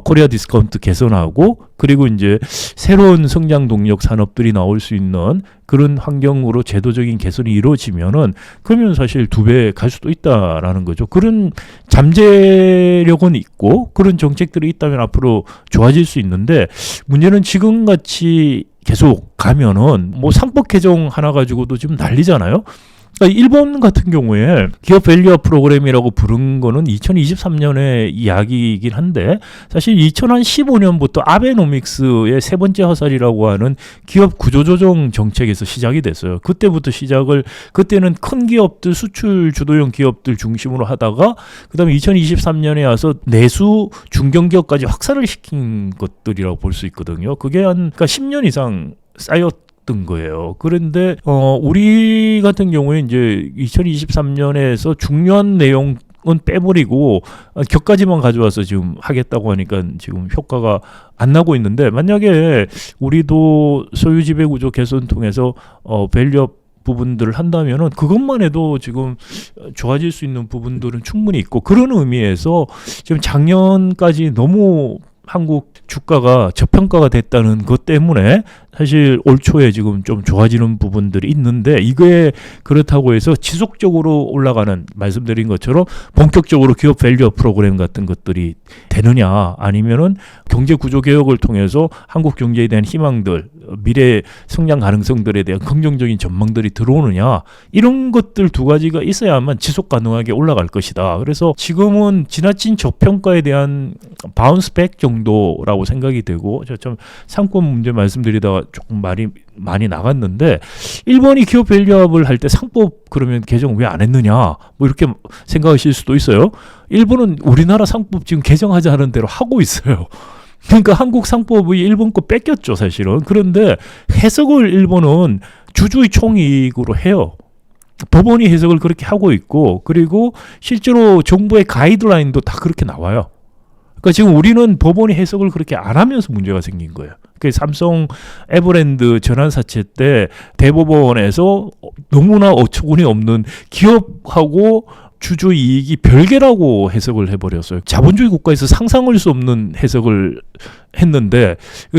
코리아 디스카운트 개선하고 그리고 이제 새로운 성장 동력 산업들이 나올 수 있는 그런 환경으로 제도적인 개선이 이루어지면은 그러면 사실 2배 갈 수도 있다라는 거죠. 그런 잠재력은 있고 그런 정책들이 있다면 앞으로 좋아질 수 있는데 문제는 지금같이 계속 가면은 뭐 상법 개정 하나 가지고도 지금 난리잖아요. 그러니까 일본 같은 경우에 기업 밸류업 프로그램이라고 부른 거는 2023년의 이야기이긴 한데 사실 2015년부터 아베노믹스의 세 번째 화살이라고 하는 기업 구조조정 정책에서 시작이 됐어요. 그때부터 그때는 큰 기업들 수출 주도형 기업들 중심으로 하다가 그다음에 2023년에 와서 내수 중견기업까지 확산을 시킨 것들이라고 볼 수 있거든요. 그게 그러니까 10년 이상 쌓였던 거예요. 그런데 우리 같은 경우에 이제 2023년에서 중요한 내용 빼버리고 격까지만 가져와서 지금 하겠다고 하니까 지금 효과가 안 나고 있는데, 만약에 우리도 소유지배구조 개선 통해서 밸류업 부분들을 한다면은 그것만 해도 지금 좋아질 수 있는 부분들은 충분히 있고, 그런 의미에서 지금 작년까지 너무 한국 주가가 저평가가 됐다는 것 때문에 사실 올 초에 지금 좀 좋아지는 부분들이 있는데, 이게 그렇다고 해서 지속적으로 올라가는, 말씀드린 것처럼 본격적으로 기업 밸류업 프로그램 같은 것들이 되느냐, 아니면은 경제 구조 개혁을 통해서 한국 경제에 대한 희망들, 미래 성장 가능성들에 대한 긍정적인 전망들이 들어오느냐, 이런 것들 두 가지가 있어야만 지속 가능하게 올라갈 것이다. 그래서 지금은 지나친 저평가에 대한 바운스백 정도라고 생각이 되고, 저 좀 상권 문제 말씀드리다가 조금 말이 많이 나갔는데, 일본이 기업 밸류업을 할 때 상법 그러면 개정 왜 안 했느냐, 뭐 이렇게 생각하실 수도 있어요. 일본은 우리나라 상법 지금 개정하지 않은 대로 하고 있어요. 그러니까 한국 상법이 일본 거 뺏겼죠, 사실은. 그런데 해석을 일본은 주주의 총이익으로 해요. 법원이 해석을 그렇게 하고 있고, 그리고 실제로 정부의 가이드라인도 다 그렇게 나와요. 그러니까 지금 우리는 법원이 해석을 그렇게 안 하면서 문제가 생긴 거예요. 그 삼성 에버랜드 전환 사채 때 대법원에서 너무나 어처구니 없는 기업하고 주주 이익이 별개라고 해석을 해버렸어요. 자본주의 국가에서 상상할 수 없는 해석을 했는데,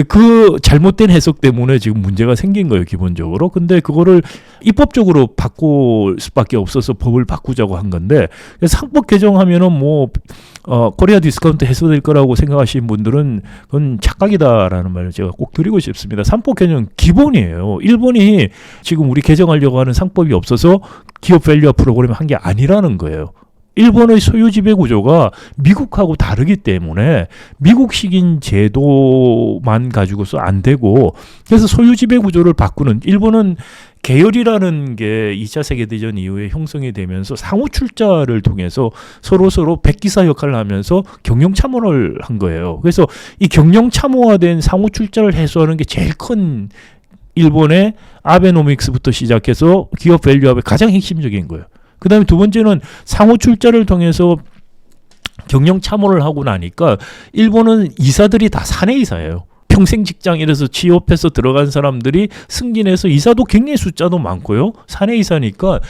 그 잘못된 해석 때문에 지금 문제가 생긴 거예요, 기본적으로. 근데 그거를 입법적으로 바꿀 수밖에 없어서 법을 바꾸자고 한 건데, 상법 개정하면은 뭐 코리아 디스카운트 해소될 거라고 생각하시는 분들은 그건 착각이다라는 말을 제가 꼭 드리고 싶습니다. 상법 개정 기본이에요. 일본이 지금 우리 개정하려고 하는 상법이 없어서 기업 밸류업 프로그램을 한 게 아니라는 거예요. 일본의 소유지배 구조가 미국하고 다르기 때문에 미국식인 제도만 가지고서 안 되고, 그래서 소유지배 구조를 바꾸는, 일본은 계열이라는 게 2차 세계대전 이후에 형성이 되면서 상호 출자를 통해서 서로 백기사 역할을 하면서 경영 참모를 한 거예요. 그래서 이 경영 참모화된 상호 출자를 해소하는 게 제일 큰 일본의 아베노믹스부터 시작해서 기업 밸류업의 가장 핵심적인 거예요. 그 다음에 두 번째는 상호 출자를 통해서 경영 참모를 하고 나니까 일본은 이사들이 다 사내이사예요. 평생 직장 이래서 취업해서 들어간 사람들이 승진해서 이사도 굉장히 숫자도 많고요. 사내이사니까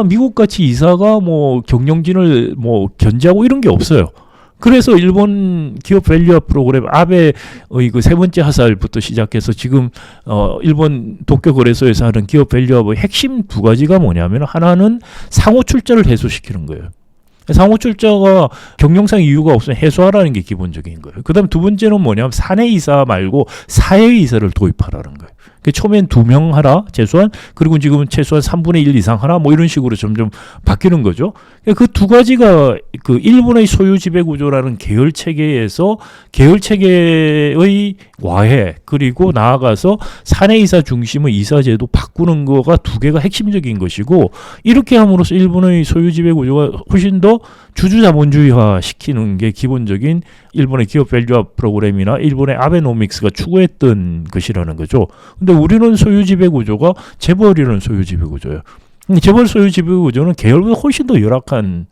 미국같이 이사가 뭐 경영진을 뭐 견제하고 이런 게 없어요. 그래서 일본 기업 밸류업 프로그램 아베의 그 세 번째 하살부터 시작해서 지금 일본 도쿄 거래소에서 하는 기업 밸류업의 핵심 두 가지가 뭐냐면, 하나는 상호 출자를 해소시키는 거예요. 상호 출자가 경영상 이유가 없으면 해소하라는 게 기본적인 거예요. 그 다음 두 번째는 뭐냐면, 사내이사 말고 사회이사를 도입하라는 거예요. 처음엔 2명 하라, 최소한. 그리고 지금은 최소한 3분의 1 이상 하라, 뭐 이런 식으로 점점 바뀌는 거죠. 그 두 가지가 그 일본의 소유지배 구조라는 계열 체계에서 계열 체계의 와해, 그리고 나아가서 사내이사 중심의 이사제도 바꾸는 거가 두 개가 핵심적인 것이고, 이렇게 함으로써 일본의 소유지배 구조가 훨씬 더 주주자본주의화 시키는 게 기본적인 일본의 기업 밸류업 프로그램이나 일본의 아베노믹스가 추구했던 것이라는 거죠. 근데 우리는 소유지배 구조가 재벌이라는 소유지배 구조예요. 재벌 소유지배 구조는 계열보다 훨씬 더 열악한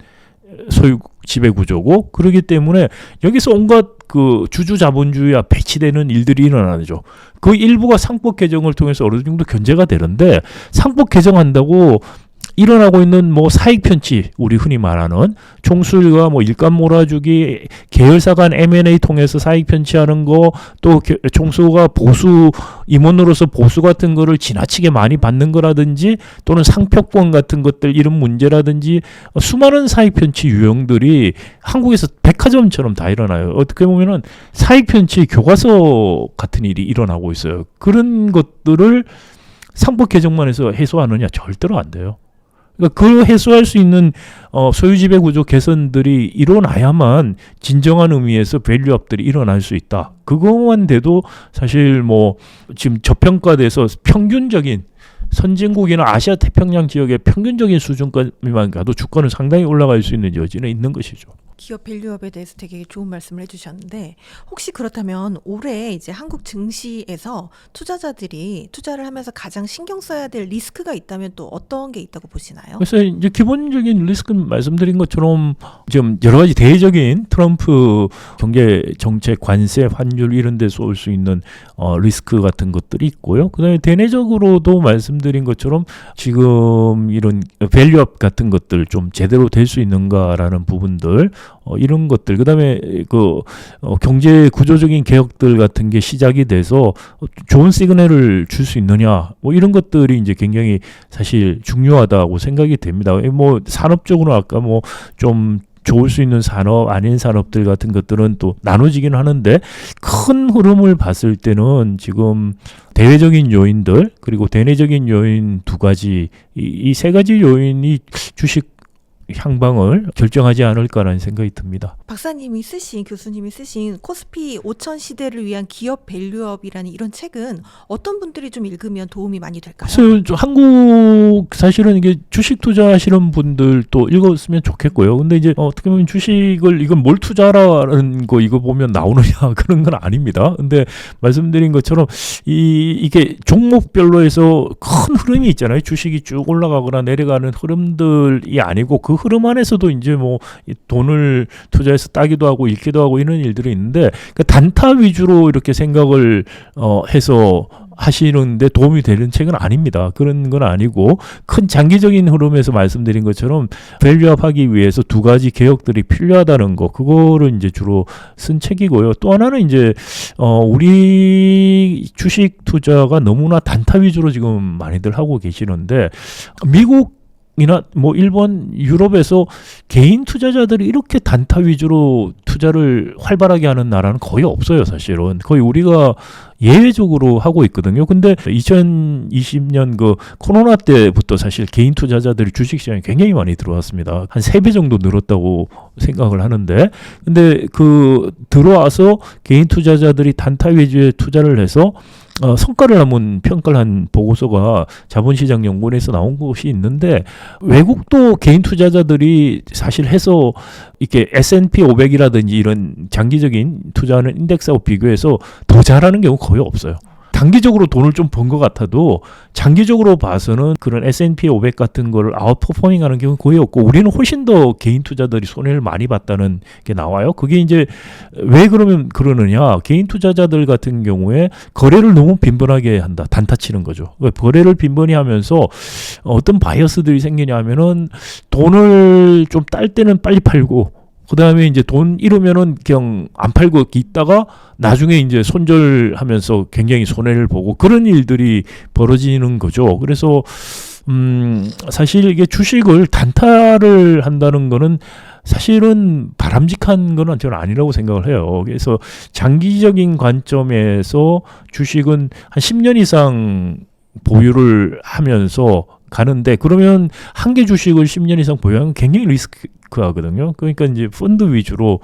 소유지배 구조고, 그렇기 때문에 여기서 온갖 그 주주자본주의와 배치되는 일들이 일어나죠. 그 일부가 상법 개정을 통해서 어느 정도 견제가 되는데, 상법 개정한다고 일어나고 있는 뭐 사익 편취, 우리 흔히 말하는 총수일과 뭐 일감 몰아주기, 계열사 간 M&A 통해서 사익 편취하는 거, 또 총수가 보수 임원으로서 보수 같은 거를 지나치게 많이 받는 거라든지, 또는 상표권 같은 것들 이런 문제라든지, 수많은 사익 편취 유형들이 한국에서 백화점처럼 다 일어나요. 어떻게 보면은 사익 편취 교과서 같은 일이 일어나고 있어요. 그런 것들을 상법 개정만 해서 해소하느냐? 절대로 안 돼요. 그러니까 그 해소할 수 있는 소유지배 구조 개선들이 일어나야만 진정한 의미에서 밸류업들이 일어날 수 있다. 그것만 돼도 사실 뭐 지금 저평가돼서 평균적인 선진국이나 아시아 태평양 지역의 평균적인 수준까지만 가도 주가는 상당히 올라갈 수 있는 여지는 있는 것이죠. 기업 밸류업에 대해서 되게 좋은 말씀을 해주셨는데 혹시 그렇다면 올해 이제 한국 증시에서 투자자들이 투자를 하면서 가장 신경 써야 될 리스크가 있다면 또 어떤 게 있다고 보시나요? 그래서 이제 기본적인 리스크는 말씀드린 것처럼 지금 여러 가지 대외적인 트럼프 경제 정책, 관세, 환율 이런 데서 올 수 있는 리스크 같은 것들이 있고요. 그다음에 대내적으로도 말씀드린 것처럼 지금 이런 밸류업 같은 것들 좀 제대로 될 수 있는가라는 부분들 이런 것들 그다음에 경제 구조적인 개혁들 같은 게 시작이 돼서 좋은 시그널을 줄 수 있느냐 뭐 이런 것들이 이제 굉장히 사실 중요하다고 생각이 됩니다. 뭐 산업적으로 아까 뭐 좀 좋을 수 있는 산업 아닌 산업들 같은 것들은 또 나눠지긴 하는데 큰 흐름을 봤을 때는 지금 대외적인 요인들 그리고 대내적인 요인 두 가지 이 세 가지 요인이 주식 향방을 결정하지 않을까라는 생각이 듭니다. 박사님이 쓰신 교수님이 쓰신 코스피 5천 시대를 위한 기업 밸류업이라는 이런 책은 어떤 분들이 좀 읽으면 도움이 많이 될까요? 그래서 한국 사실은 이게 주식 투자하시는 분들도 읽었으면 좋겠고요. 근데 이제 어떻게 보면 주식을 이건 뭘 투자라는 거 이거 보면 나오느냐 그런 건 아닙니다. 근데 말씀드린 것처럼 이게 종목별로 해서 큰 흐름이 있잖아요. 주식이 쭉 올라가거나 내려가는 흐름들이 아니고 그 흐름 안에서도 이제 뭐 돈을 투자해서 따기도 하고 잃기도 하고 이런 일들이 있는데 그러니까 단타 위주로 이렇게 생각을 해서 하시는데 도움이 되는 책은 아닙니다. 그런 건 아니고 큰 장기적인 흐름에서 말씀드린 것처럼 밸류업 하기 위해서 두 가지 개혁들이 필요하다는 거 그거를 이제 주로 쓴 책이고요. 또 하나는 이제 우리 주식 투자가 너무나 단타 위주로 지금 많이들 하고 계시는데 미국 이나 뭐 일본, 유럽에서 개인 투자자들이 이렇게 단타 위주로 투자를 활발하게 하는 나라는 거의 없어요, 사실은. 거의 우리가 예외적으로 하고 있거든요. 근데 2020년 그 코로나 때부터 사실 개인 투자자들이 주식시장에 굉장히 많이 들어왔습니다. 한 3배 정도 늘었다고 생각을 하는데 근데 그 들어와서 개인 투자자들이 단타 위주의 투자를 해서 성과를 한번 평가를 한 보고서가 자본시장연구원에서 나온 것이 있는데 외국도 개인 투자자들이 사실 해서 이렇게 S&P 500이라든지 이런 장기적인 투자하는 인덱스하고 비교해서 더 잘하는 경우 거의 없어요. 단기적으로 돈을 좀 번 것 같아도 장기적으로 봐서는 그런 S&P 500 같은 거를 아웃퍼포밍 하는 경우는 거의 없고 우리는 훨씬 더 개인 투자들이 손해를 많이 봤다는 게 나와요. 그게 이제 왜 그러면 그러느냐. 개인 투자자들 같은 경우에 거래를 너무 빈번하게 한다. 단타 치는 거죠. 거래를 빈번히 하면서 어떤 바이어스들이 생기냐 하면은 돈을 좀 딸 때는 빨리 팔고 그 다음에 이제 돈 잃으면은 그냥 안 팔고 있다가 나중에 이제 손절하면서 굉장히 손해를 보고 그런 일들이 벌어지는 거죠. 그래서 사실 이게 주식을 단타를 한다는 거는 사실은 바람직한 건 저는 아니라고 생각을 해요. 그래서 장기적인 관점에서 주식은 한 10년 이상 보유를 하면서 가는데 그러면 한 개 주식을 10년 이상 보유하면 굉장히 리스크하거든요. 그러니까 이제 펀드 위주로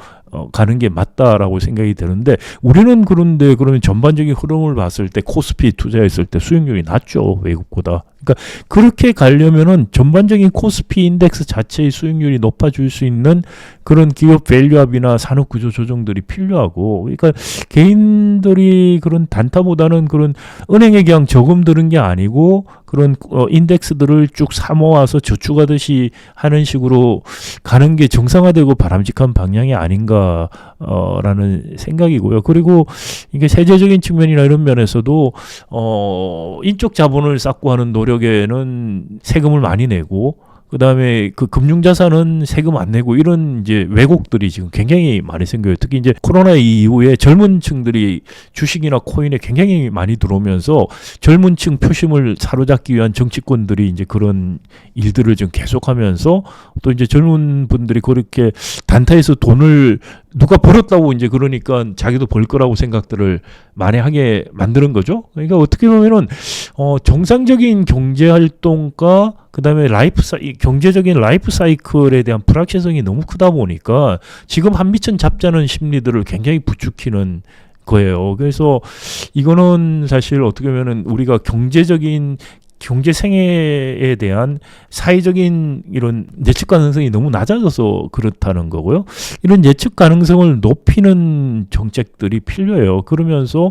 가는 게 맞다라고 생각이 되는데 우리는 그런데 그러면 전반적인 흐름을 봤을 때 코스피 투자했을 때 수익률이 낮죠. 외국보다. 그러니까 그렇게 가려면은 전반적인 코스피 인덱스 자체의 수익률이 높아질 수 있는 그런 기업 밸류업이나 산업 구조 조정들이 필요하고 그러니까 개인들이 그런 단타보다는 그런 은행에 그냥 저금 드는 게 아니고 그런 인덱스들을 쭉 사모아서 저축하듯이 하는 식으로 가는 게 정상화되고 바람직한 방향이 아닌가라는 생각이고요. 그리고 이게 세제적인 측면이나 이런 면에서도 인적 자본을 쌓고 하는 노력에는 세금을 많이 내고 그다음에 그 금융자산은 세금 안 내고 이런 이제 왜곡들이 지금 굉장히 많이 생겨요. 특히 이제 코로나 이후에 젊은 층들이 주식이나 코인에 굉장히 많이 들어오면서 젊은 층 표심을 사로잡기 위한 정치권들이 이제 그런 일들을 지금 계속하면서 또 이제 젊은 분들이 그렇게 단타에서 돈을 누가 벌었다고 이제 그러니까 자기도 벌 거라고 생각들을 많이 하게 만드는 거죠. 그러니까 어떻게 보면은 정상적인 경제 활동과 그다음에 경제적인 라이프 사이클에 대한 불확실성이 너무 크다 보니까 지금 한미천 잡자는 심리들을 굉장히 부추기는 거예요. 그래서 이거는 사실 어떻게 보면은 우리가 경제적인 경제 생애에 대한 사회적인 이런 예측 가능성이 너무 낮아져서 그렇다는 거고요. 이런 예측 가능성을 높이는 정책들이 필요해요. 그러면서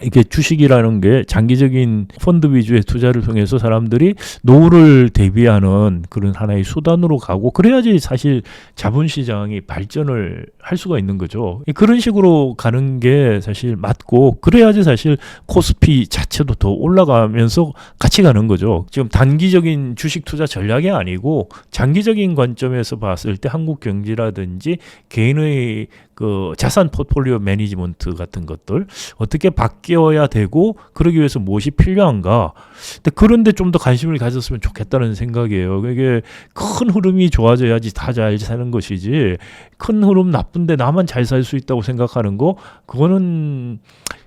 이게 주식이라는 게 장기적인 펀드 위주의 투자를 통해서 사람들이 노후를 대비하는 그런 하나의 수단으로 가고, 그래야지 사실 자본시장이 발전을 할 수가 있는 거죠. 그런 식으로 가는 게 사실 맞고, 그래야지 사실 코스피 자체도 더 올라가면서 같이 가는 거죠. 지금 단기적인 주식 투자 전략이 아니고 장기적인 관점에서 봤을 때 한국 경제라든지 개인의 그 자산 포트폴리오 매니지먼트 같은 것들 어떻게 바뀌어야 되고, 그러기 위해서 무엇이 필요한가. 근데 그런데 좀 더 관심을 가졌으면 좋겠다는 생각이에요. 이게 큰 흐름이 좋아져야지 다 잘 사는 것이지, 큰 흐름 나쁜데 나만 잘 살 수 있다고 생각하는 거, 그거는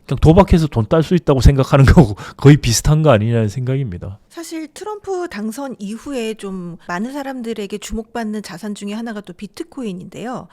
그냥 도박해서 돈 딸 수 있다고 생각하는 거고 거의 비슷한 거 아니냐는 생각입니다. 사실 트럼프 당선 이후에 좀 많은 사람들에게 주목받는 자산 중에 하나가 또 비트코인인데요.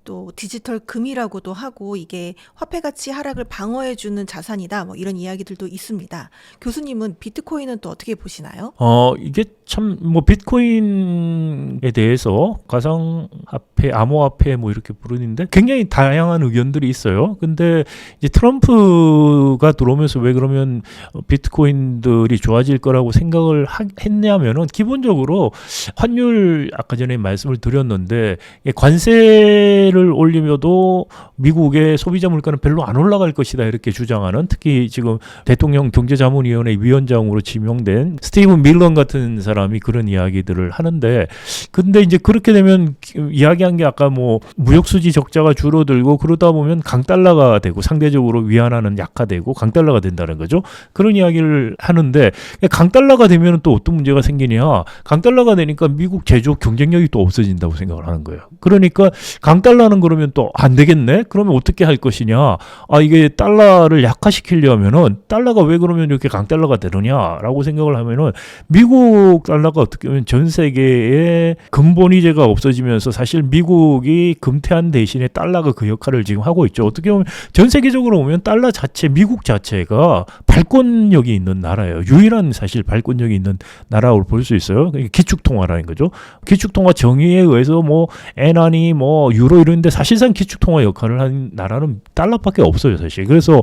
또 디지털 금이라고도 하고 이게 화폐 가치 하락을 방어해주는 자산이다, 뭐 이런 이야기들도 있습니다. 교수님은 비트코인은 또 어떻게 보시나요? 이게 참 뭐 비트코인에 대해서 가상화폐, 암호화폐 뭐 이렇게 부르는데 굉장히 다양한 의견들이 있어요. 근데 이제 트럼프가 들어오면서 왜 그러면 비트코인들이 좋아질 거라고 생각을 했냐면은, 기본적으로 환율, 아까 전에 말씀을 드렸는데 관세를 올리며도 미국의 소비자 물가는 별로 안 올라갈 것이다 이렇게 주장하는, 특히 지금 대통령 경제자문위원회 위원장으로 지명된 스티븐 밀런 같은 사람이 그런 이야기들을 하는데, 근데 이제 그렇게 되면 이야기한 게 아까 뭐 무역수지 적자가 줄어들고 그러다 보면 강달러가 되고 상대적으로 위안화는 약화되고 강달러가 된다는 거죠. 그런 이야기를 하는데, 강달러가 되면 또 어떤 문제가 생기냐, 강달러가 되니까 미국 제조업 경쟁력이 또 없어진다고 생각을 하는 거예요. 그러니까 강달러는 그러면 또 안 되겠네? 그러면 어떻게 할 것이냐? 이게 달러를 약화시키려면은, 달러가 왜 그러면 이렇게 강달러가 되느냐라고 생각을 하면은, 미국 달러가 어떻게 보면 전 세계의 근본이제가 없어지면서 사실 미국이 금태한 대신에 달러가 그 역할을 지금 하고 있죠. 어떻게 보면 전 세계적으로 보면 달러 자체, 미국 자체가 발권력이 있는 나라예요. 유일한 사실 발권력이 있는 나라로 볼 수 있어요. 기축통화라는 거죠. 기축통화 정의에 의해서 뭐 엔화니 뭐 유로 이런데 사실상 기축통화 역할을 하는 나라는 달러밖에 없어요, 사실. 그래서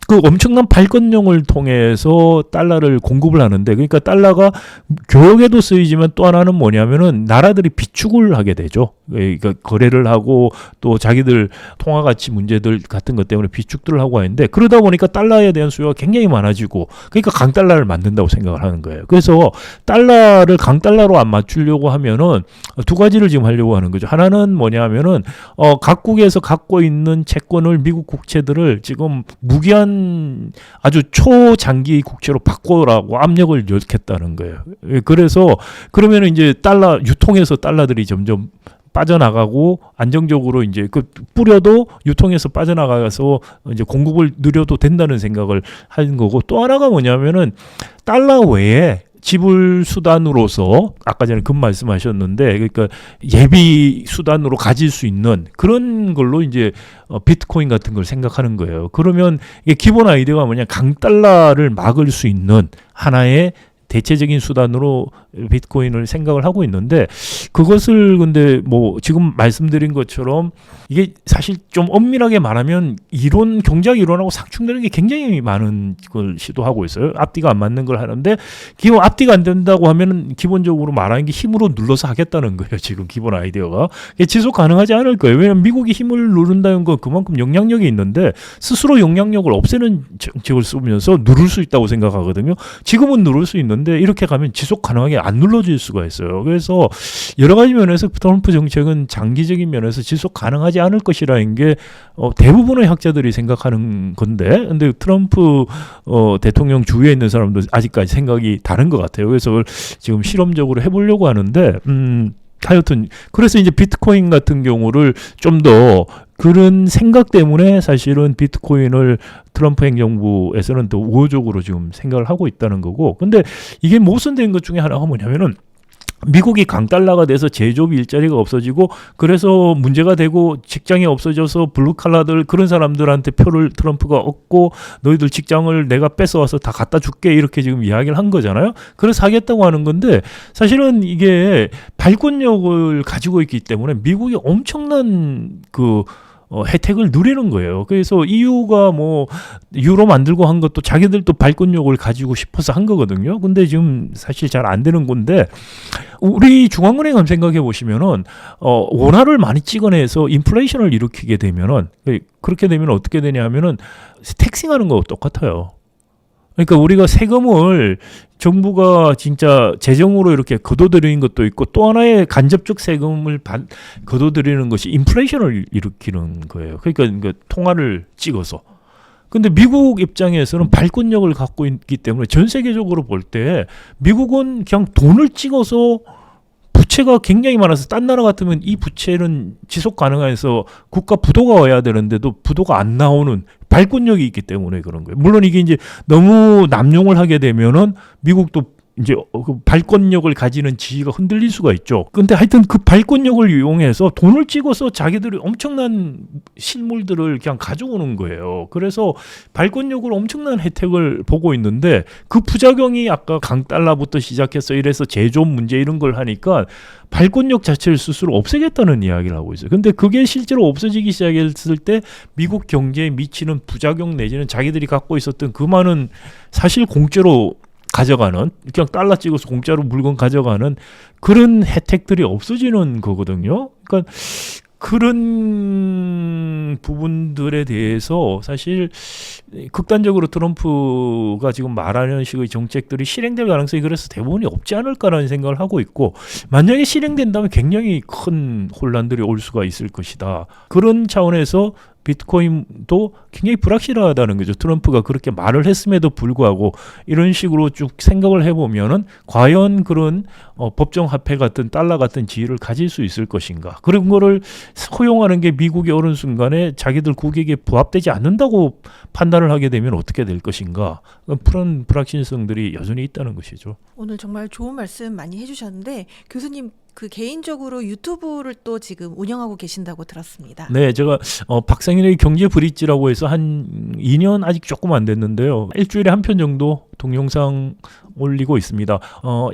그 엄청난 발권력을 통해서 달러를 공급을 하는데, 그러니까 달러가 교역에도 쓰이지만 또 하나는 뭐냐면은 나라들이 비축을 하게 되죠. 그러니까 거래를 하고 또 자기들 통화 가치 문제들 같은 것 때문에 비축들을 하고 하는데, 그러다 보니까 달러에 대한 수요가 굉장히 많아지고, 그러니까 강달러를 만든다고 생각을 하는 거예요. 그래서 달러를 강달러로 안 맞추려고 하면은 두 가지를 지금 하려고 하는 거죠. 하나는 뭐냐면은 각국에서 갖고 있는 채권을, 미국 국채들을 지금 무기한 아주 초장기 국채로 바꾸라고 압력을 넣겠다는 거예요. 그래서 그러면 이제 달러 유통해서 달러들이 점점 빠져나가고, 안정적으로 이제 그 뿌려도 유통해서 빠져나가서 이제 공급을 늘려도 된다는 생각을 하는 거고, 또 하나가 뭐냐면은 달러 외에 지불 수단으로서 아까 전에 금 말씀하셨는데, 그러니까 예비 수단으로 가질 수 있는 그런 걸로 이제 비트코인 같은 걸 생각하는 거예요. 그러면 이게 기본 아이디어가 뭐냐, 강달러를 막을 수 있는 하나의 대체적인 수단으로 비트코인을 생각을 하고 있는데, 그것을 근데 뭐 지금 말씀드린 것처럼 이게 사실 좀 엄밀하게 말하면 이론, 경제학 이론하고 상충되는 게 굉장히 많은 걸 시도하고 있어요. 앞뒤가 안 맞는 걸 하는데, 기본 앞뒤가 안 된다고 하면은 기본적으로 말하는 게 힘으로 눌러서 하겠다는 거예요. 지금 기본 아이디어가 지속 가능하지 않을 거예요. 왜냐하면 미국이 힘을 누른다는 건 그만큼 영향력이 있는데, 스스로 영향력을 없애는 정책을 쓰면서 누를 수 있다고 생각하거든요. 지금은 누를 수 있는데 이렇게 가면 지속 가능하게 안 눌러질 수가 있어요. 그래서 여러 가지 면에서 트럼프 정책은 장기적인 면에서 지속 가능하지 않을 것이라는 게 대부분의 학자들이 생각하는 건데, 근데 트럼프 대통령 주위에 있는 사람도 아직까지 생각이 다른 것 같아요. 그래서 지금 실험적으로 해보려고 하는데, 하여튼 그래서 이제 비트코인 같은 경우를 좀 더 그런 생각 때문에 사실은 비트코인을 트럼프 행정부에서는 더 우호적으로 지금 생각을 하고 있다는 거고, 근데 이게 모순된 것 중에 하나가 뭐냐면은, 미국이 강달러가 돼서 제조업 일자리가 없어지고 그래서 문제가 되고 직장이 없어져서 블루칼라들 그런 사람들한테 표를 트럼프가 얻고 너희들 직장을 내가 뺏어와서 다 갖다 줄게 이렇게 지금 이야기를 한 거잖아요. 그래서 하겠다고 하는 건데 사실은 이게 발권력을 가지고 있기 때문에 미국이 엄청난 혜택을 누리는 거예요. 그래서 EU가 뭐 유로 만들고 한 것도 자기들도 발권력을 가지고 싶어서 한 거거든요. 근데 지금 사실 잘 안 되는 건데 우리 중앙은행 한번 생각해 보시면은 원화를 많이 찍어내서 인플레이션을 일으키게 되면은 그렇게 되면 어떻게 되냐면은 텍싱하는 거 똑같아요. 그러니까 우리가 세금을 정부가 진짜 재정으로 이렇게 거둬들이는 것도 있고 또 하나의 간접적 세금을 거둬들이는 것이 인플레이션을 일으키는 거예요. 그러니까 통화를 찍어서. 근데 미국 입장에서는 발권력을 갖고 있기 때문에 전 세계적으로 볼 때 미국은 그냥 돈을 찍어서 부채가 굉장히 많아서 딴 나라 같으면 이 부채는 지속 가능해서 국가 부도가 와야 되는데도 부도가 안 나오는 발권력이 있기 때문에 그런 거예요. 물론 이게 이제 너무 남용을 하게 되면은 미국도 이제 그 발권력을 가지는 지위가 흔들릴 수가 있죠. 근데 하여튼 그 발권력을 이용해서 돈을 찍어서 자기들이 엄청난 실물들을 그냥 가져오는 거예요. 그래서 발권력으로 엄청난 혜택을 보고 있는데 그 부작용이 아까 강달러부터 시작해서 이래서 제조업 문제 이런 걸 하니까 발권력 자체를 스스로 없애겠다는 이야기를 하고 있어요. 근데 그게 실제로 없어지기 시작했을 때 미국 경제에 미치는 부작용 내지는 자기들이 갖고 있었던 그 많은 사실 공짜로 가져가는 그냥 달러 찍어서 공짜로 물건 가져가는 그런 혜택들이 없어지는 거거든요. 그러니까 그런 부분들에 대해서 사실 극단적으로 트럼프가 지금 말하는 식의 정책들이 실행될 가능성이 그래서 대부분이 없지 않을까라는 생각을 하고 있고 만약에 실행된다면 굉장히 큰 혼란들이 올 수가 있을 것이다. 그런 차원에서 비트코인도 굉장히 불확실하다는 거죠. 트럼프가 그렇게 말을 했음에도 불구하고 이런 식으로 쭉 생각을 해보면은 과연 그런 법정 화폐 같은 달러 같은 지위를 가질 수 있을 것인가. 그런 거를 허용하는 게 미국이 어느 순간에 자기들 국익에 부합되지 않는다고 판단을 하게 되면 어떻게 될 것인가. 그런 불확실성들이 여전히 있다는 것이죠. 오늘 정말 좋은 말씀 많이 해주셨는데 교수님 그 개인적으로 유튜브를 또 지금 운영하고 계신다고 들었습니다. 네, 제가 박상인의 경제 브릿지라고 해서 한 2년 아직 조금 안 됐는데요. 일주일에 한 편 정도 동영상 올리고 있습니다.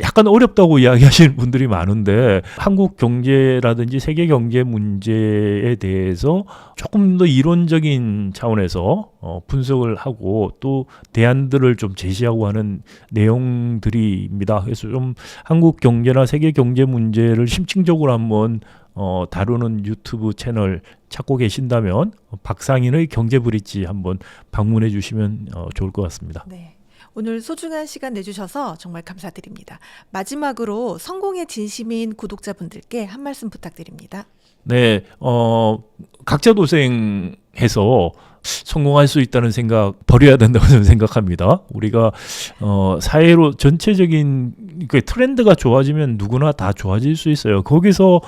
약간 어렵다고 이야기하시는 분들이 많은데 한국 경제라든지 세계 경제 문제에 대해서 조금 더 이론적인 차원에서 분석을 하고 또 대안들을 좀 제시하고 하는 내용들입니다. 그래서 좀 한국 경제나 세계 경제 문제를 심층적으로 한번 다루는 유튜브 채널 찾고 계신다면 박상인의 경제 브릿지 한번 방문해 주시면 좋을 것 같습니다. 네. 오늘 소중한 시간 내주셔서 정말 감사드립니다. 마지막으로 성공의 진심인 구독자분들께 한 말씀 부탁드립니다. 네, 각자 도생해서 성공할 수 있다는 생각 버려야 된다고 저는 생각합니다. 우리가 사회로 전체적인 그 트렌드가 좋아지면 누구나 다 좋아질 수 있어요. 거기서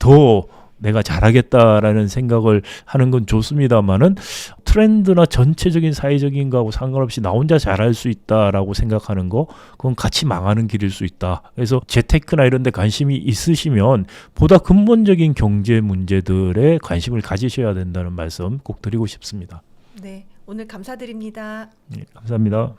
더 내가 잘하겠다라는 생각을 하는 건 좋습니다만은 트렌드나 전체적인 사회적인 거하고 상관없이 나 혼자 잘할 수 있다라고 생각하는 거 그건 같이 망하는 길일 수 있다. 그래서 재테크나 이런 데 관심이 있으시면 보다 근본적인 경제 문제들에 관심을 가지셔야 된다는 말씀 꼭 드리고 싶습니다. 네, 오늘 감사드립니다. 네, 감사합니다.